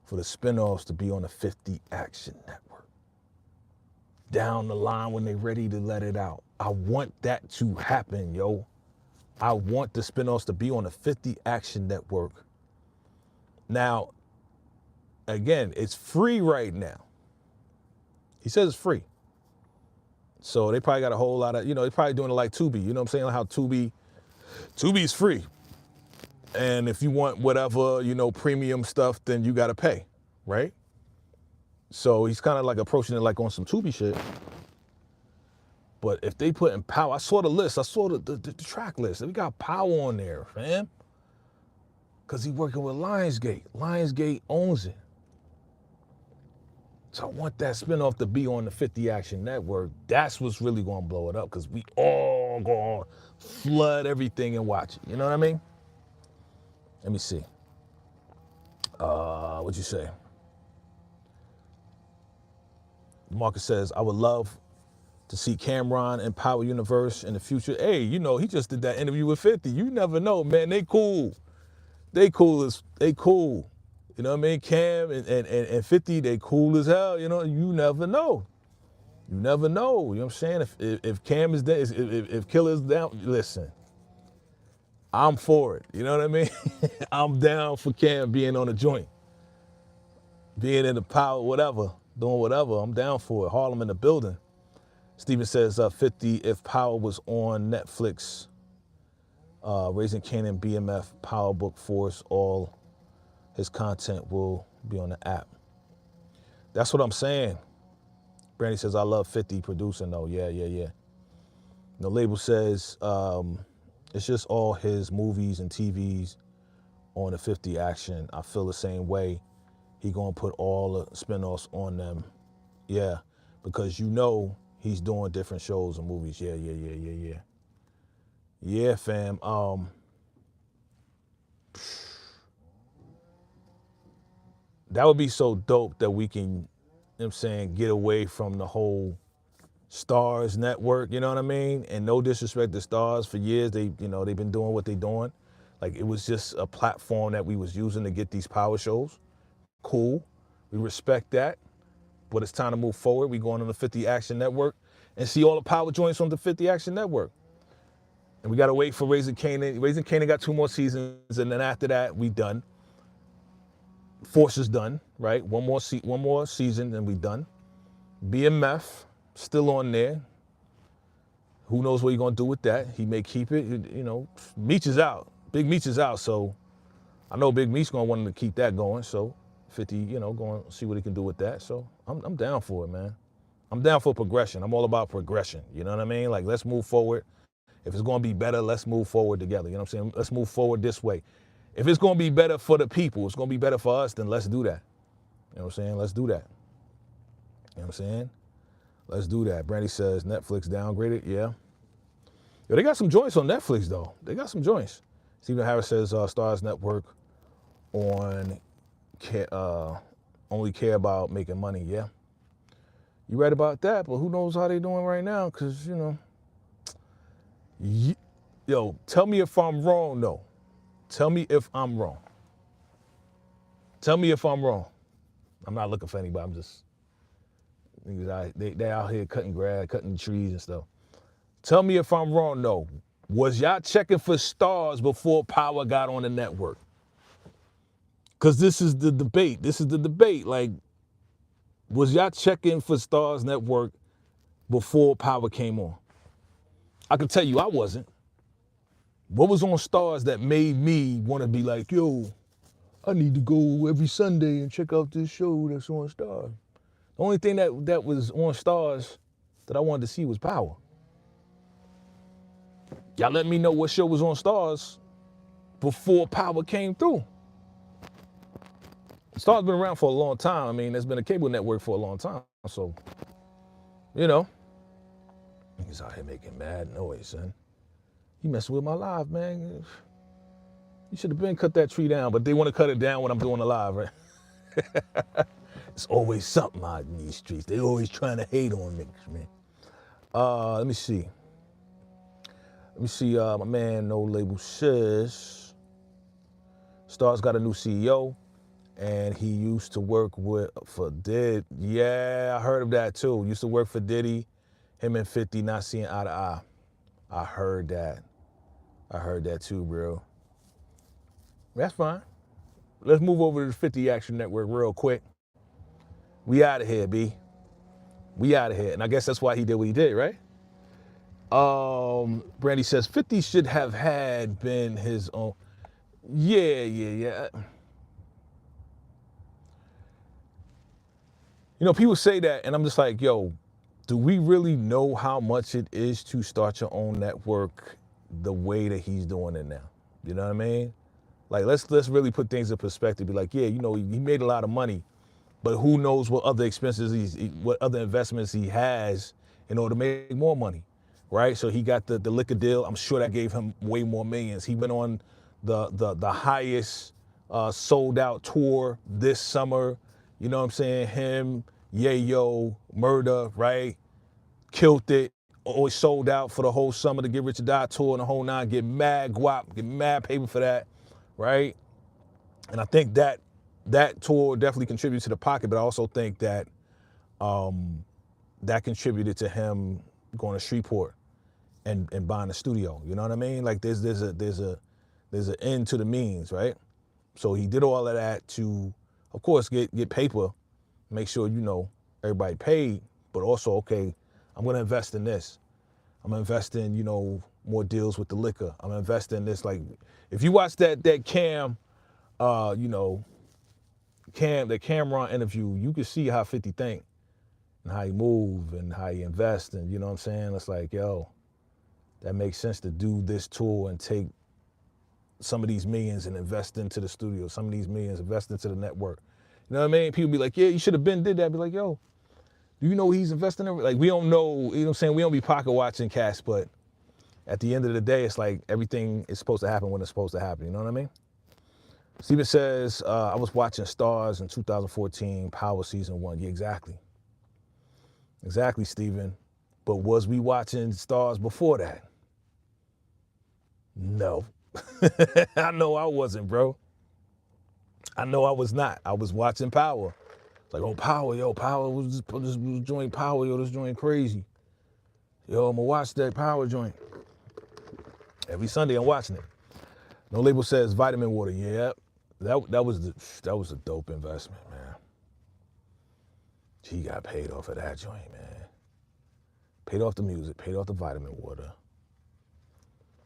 for the spinoffs to be on the 50 Action Network. Down the line when they're ready to let it out. I want that to happen, yo. I want the spinoffs to be on the 50 Action Network. Now, again, it's free right now. He says it's free. So they probably got a whole lot of, you know, they're probably doing it like Tubi. You know what I'm saying? Like how Tubi Tubi's free. And if you want whatever, you know, premium stuff, then you gotta pay, right? So he's kind of like approaching it like on some Tubi shit. But if they put in Power, I saw the list, I saw the track list. We got Power on there, fam. Because he's working with Lionsgate. Lionsgate owns it. So I want that spinoff to be on the 50 Action Network. That's what's really gonna blow it up, because we all gonna flood everything and watch it. You know what I mean? Let me see. What'd you say? Marcus says, I would love to see Cameron and Power Universe in the future. Hey, you know, he just did that interview with 50. You never know, man. They cool. They cool. You know what I mean? Cam and 50, they cool as hell. You know, you never know. You never know. You know what I'm saying? If Cam is down, if Killer's down, listen. I'm for it. You know what I mean? I'm down for Cam being on the joint. Being in the Power, whatever, doing whatever. I'm down for it. Harlem in the building. Steven says, 50, if Power was on Netflix, Raising Kanan, BMF, Power Book Force, all his content will be on the app. That's what I'm saying. Brandy says, I love 50 producing though. Yeah. The label says, it's just all his movies and TVs on the 50 Action. I feel the same way. He gonna put all the spinoffs on them. Yeah, because you know he's doing different shows and movies. Yeah. Yeah, fam. That would be so dope that we can, you know what I'm saying, get away from the whole Stars network, you know what I mean? And no disrespect to Stars, for years they've been doing what they're doing. Like, it was just a platform that we was using to get these Power shows. Cool, we respect that, but it's time to move forward. We going on the 50 Action Network and see all the Power joints on the 50 Action Network. And we gotta wait for Raising Kanan. Raising Kanan got 2 more seasons, and then after that, we done. Force is done, right? One more season, and we done. BMF, still on there. Who knows what he's gonna do with that? He may keep it, you know. Meech is out. Big Meech is out, so I know Big Meech's gonna want him to keep that going, so 50, you know, going to see what he can do with that. So I'm down for it, man. I'm down for progression. I'm all about progression, you know what I mean? Like, let's move forward. If it's gonna be better, let's move forward together, you know what I'm saying? Let's move forward this way. If it's gonna be better for the people, it's gonna be better for us, then let's do that. You know what I'm saying? Let's do that. You know what I'm saying? Let's do that. Brandy says, Netflix downgraded, yeah. Yo, they got some joints on Netflix, though. They got some joints. Stephen Harris says, Stars Network only care about making money, yeah. You're right about that, but who knows how they doing right now, because, you know. Yo, tell me if I'm wrong, though. Tell me if I'm wrong. Tell me if I'm wrong. I'm not looking for anybody, I'm just, they out here cutting grass, cutting trees and stuff. Tell me if I'm wrong, though. Was y'all checking for Stars before Power got on the network? Because this is the debate. Like, was y'all checking for Stars Network before Power came on? I can tell you I wasn't. What was on Stars that made me want to be like, yo, I need to go every Sunday and check out this show that's on Stars? The only thing that was on Stars that I wanted to see was Power. Y'all let me know what show was on Stars before Power came through. Stars been around for a long time. I mean, there's been a cable network for a long time. So, you know, niggas out here making mad noise, son. You messing with my live, man. You should have been cut that tree down, but they want to cut it down when I'm doing the live, right? It's always something out in these streets. They always trying to hate on niggas, man. Let me see. My man No Label says, Stars got a new CEO, and he used to work for Diddy. Yeah, I heard of that too. Used to work for Diddy. Him and 50 not seeing eye to eye. I heard that. I heard that too, bro. That's fine. Let's move over to the 50 Action Network real quick. We out of here, B. We out of here. And I guess that's why he did what he did, right? Brandy says 50 should have been his own. Yeah. You know, people say that, and I'm just like, yo, do we really know how much it is to start your own network the way that he's doing it now? You know what I mean? Like, let's really put things in perspective. Be like, yeah, you know, he made a lot of money, but who knows what other expenses what other investments he has in order to make more money, right? So he got the liquor deal. I'm sure that gave him way more millions. He went on the highest sold out tour this summer. You know what I'm saying? Him, Yayo, Murder, right? Killed it. Always sold out for the whole summer, to Get Rich or Die tour and the whole nine. Get mad guap, get mad paper for that, right? And I think that tour definitely contributed to the pocket, but I also think that that contributed to him going to Shreveport and buying a studio. You know what I mean? Like there's an end to the means, right? So he did all of that to, of course, get paper, make sure, you know, everybody paid, but also, okay, I'm gonna invest in this. I'm gonna invest in, you know, more deals with the liquor. I'm gonna invest in this. Like, if you watch that Cam, you know, the Cameron interview, you can see how 50 think and how he move and how he invest, and you know what I'm saying? It's like, yo, that makes sense to do this tour and take some of these millions and invest into the studio, some of these millions invest into the network. You know what I mean? People be like, yeah, you should have been did that. Be like, yo, do you know he's investing in? Like, we don't know, you know what I'm saying? We don't be pocket watching cash, but at the end of the day, it's like everything is supposed to happen when it's supposed to happen. You know what I mean? Steven says, I was watching Stars in 2014, Power Season 1. Yeah, exactly. Exactly, Steven. But was we watching Stars before that? No. I know I wasn't, bro. I know I was not. I was watching Power. It's like, oh, Power, yo, Power was this joint Power, yo, this joint crazy. Yo, I'm gonna watch that Power joint. Every Sunday I'm watching it. No Label says vitamin water. Yeah, that was a dope investment, man. He got paid off of that joint, man. Paid off the music, paid off the vitamin water.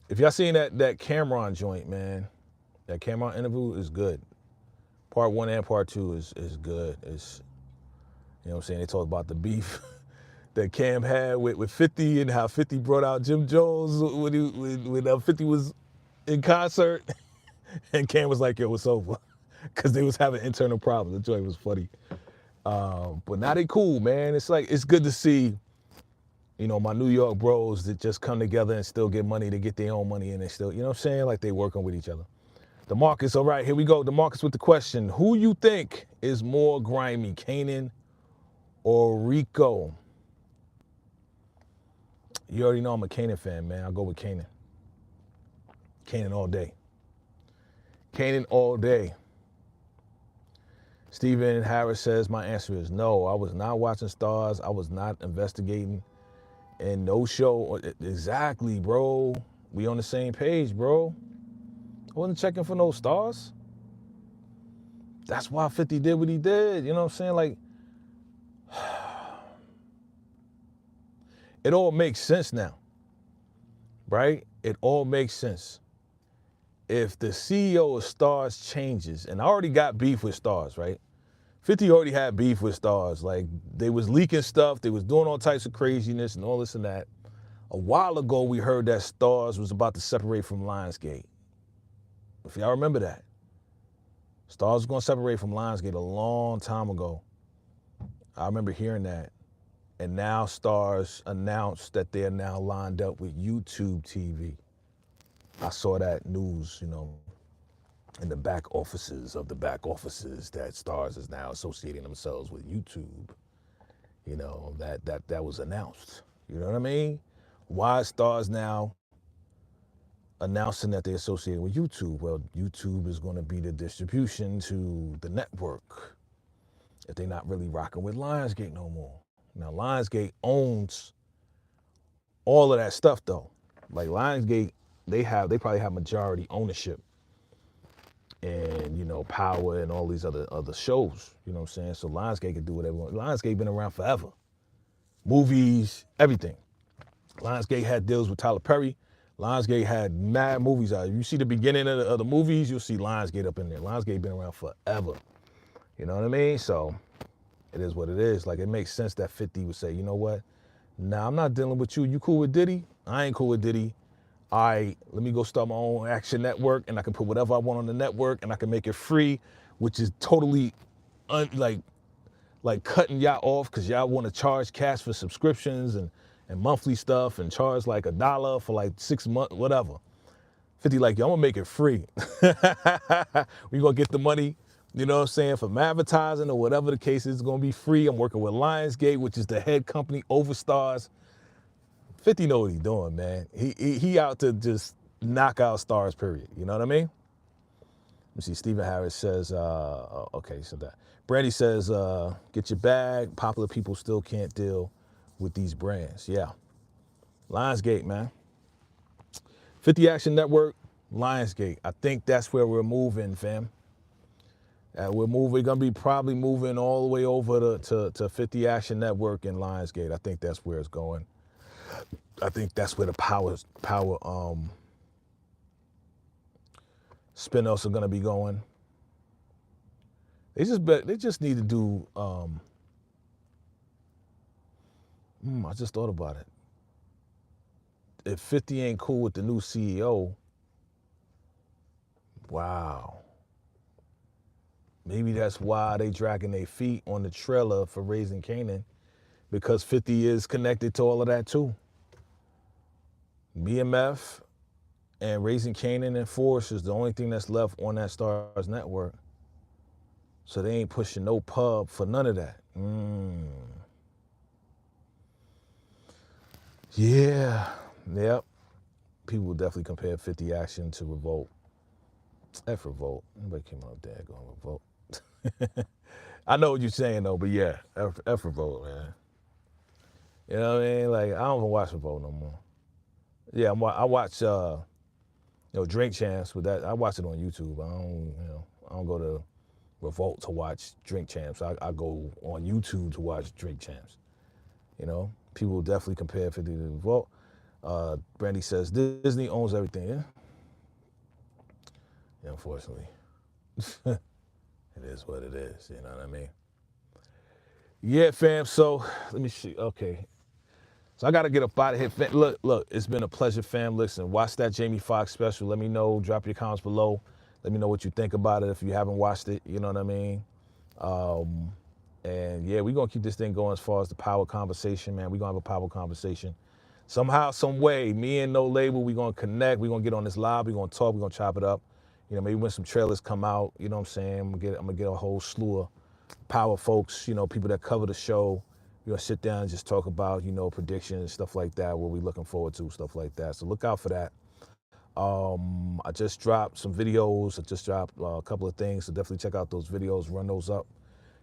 If y'all seen that Cameron joint, man, that Cameron interview is good. Part 1 and part 2 is good. It's, you know what I'm saying? They talk about the beef that Cam had with 50 and how 50 brought out Jim Jones when 50 was in concert. And Cam was like, yo, it's over. Because they was having internal problems. The joint was funny. But now they cool, man. It's like, it's good to see, you know, my New York bros that just come together and still get money to get their own money, and they still, you know what I'm saying? Like, they working with each other. DeMarcus, all right, here we go. DeMarcus with the question. Who you think is more grimy, Kanan or Rico? You already know I'm a Kanan fan, man. I'll go with Kanan. Kanan all day. Kanan all day. Stephen Harris says, my answer is no. I was not watching Stars. I was not investigating. And no show. Exactly, bro. We on the same page, bro. I wasn't checking for no stars. That's why 50 did what he did. You know what I'm saying? Like, it all makes sense now, right? It all makes sense. If the CEO of Stars changes, and I already got beef with Stars, right? 50 already had beef with Stars. Like, they was leaking stuff. They was doing all types of craziness and all this and that. A while ago, we heard that Stars was about to separate from Lionsgate. If y'all remember that. Stars was going to separate from Lionsgate a long time ago. I remember hearing that. And now Stars announced that they're now lined up with YouTube TV. I saw that news, you know, in the back offices of the back offices, that Stars is now associating themselves with YouTube. You know, that was announced. You know what I mean? Why is Stars now announcing that they're associated with YouTube? Well, YouTube is going to be the distribution to the network if they're not really rocking with Lionsgate no more. Now, Lionsgate owns all of that stuff, though. Like, Lionsgate, they probably have majority ownership and, you know, Power and all these other shows. You know what I'm saying? So Lionsgate can do whatever. Lionsgate been around forever. Movies, everything. Lionsgate had deals with Tyler Perry. Lionsgate had mad movies out. You see the beginning of the movies, you'll see Lionsgate up in there. Lionsgate been around forever. You know what I mean? So it is what it is. Like, it makes sense that 50 would say, you know what? Nah, I'm not dealing with you. You cool with Diddy? I ain't cool with Diddy. All right, let me go start my own action network, and I can put whatever I want on the network, and I can make it free, which is totally like cutting y'all off because y'all want to charge cash for subscriptions and monthly stuff and charge like $1 for like 6 months, whatever. 50 like, yo, I'm gonna make it free. We gonna get the money, you know what I'm saying, from advertising or whatever the case is. It's gonna be free. I'm working with Lionsgate, which is the head company over Stars. 50 know what he's doing, man. He out to just knock out Stars, period. You know what I mean? Let me see, Stephen Harris says, okay, so that. Brandy says, get your bag. Popular people still can't deal with these brands. Yeah. Lionsgate, man. 50 Action Network, Lionsgate. I think that's where we're moving, fam. We're gonna be probably moving all the way over to 50 Action Network and Lionsgate. I think that's where it's going. I think that's where the power spin-offs are gonna be going. They just need to do. I just thought about it. If 50 ain't cool with the new CEO, wow. Maybe that's why they dragging their feet on the trailer for Raising Kanan, because 50 is connected to all of that too. BMF and Raising Kanan and Force is the only thing that's left on that Stars network. So they ain't pushing no pub for none of that. Yeah, yep. People will definitely compare 50 Action to Revolt. F Revolt. Nobody came out there going Revolt. I know what you're saying though, but yeah, F Revolt, man. You know what I mean? Like, I don't even watch Revolt no more. Yeah, I watch Drink Champs with that. I watch it on YouTube. I don't go to Revolt to watch Drink Champs. I go on YouTube to watch Drink Champs. You know, people will definitely compare 50 to Revolt. Brandy says Disney owns everything. Yeah, unfortunately. It is what it is, you know what I mean? Yeah, fam, so let me see, okay. So I gotta get up out of here. Look, it's been a pleasure, fam. Listen, watch that Jamie Foxx special. Let me know, drop your comments below. Let me know what you think about it if you haven't watched it, you know what I mean? And yeah, we're gonna keep this thing going as far as the power conversation, man. We're gonna have a power conversation. Somehow, some way, me and No Label, we're gonna connect, we're gonna get on this live, we're gonna talk, we're gonna chop it up. You know, maybe when some trailers come out, you know what I'm saying? I'm gonna get a whole slew of power folks, you know, people that cover the show. We're gonna sit down and just talk about, you know, predictions, stuff like that, what we're looking forward to, stuff like that. So look out for that. I just dropped some videos. I just dropped a couple of things, so definitely check out those videos, run those up.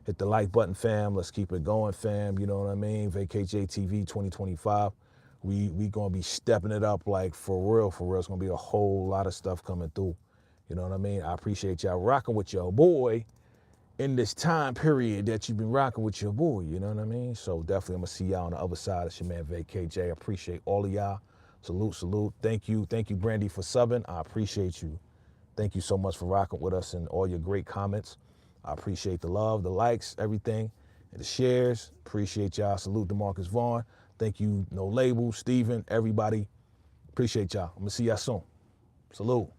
Hit the like button, fam. Let's keep it going, fam. You know what I mean? VACAY-JayTV 2025. We gonna be stepping it up like for real, for real. It's gonna be a whole lot of stuff coming through. You know what I mean? I appreciate y'all rocking with your boy in this time period that you've been rocking with your boy, you know what I mean? So definitely I'm gonna see y'all on the other side. It's your man VACAY-Jay. I appreciate all of y'all. Salute, salute. Thank you, Brandy, for subbing. I appreciate you. Thank you so much for rocking with us and all your great comments. I appreciate the love, the likes, everything, and the shares. Appreciate y'all. Salute to Marcus Vaughn. Thank you, No Label, Steven, everybody. Appreciate y'all. I'm gonna see y'all soon. Salute.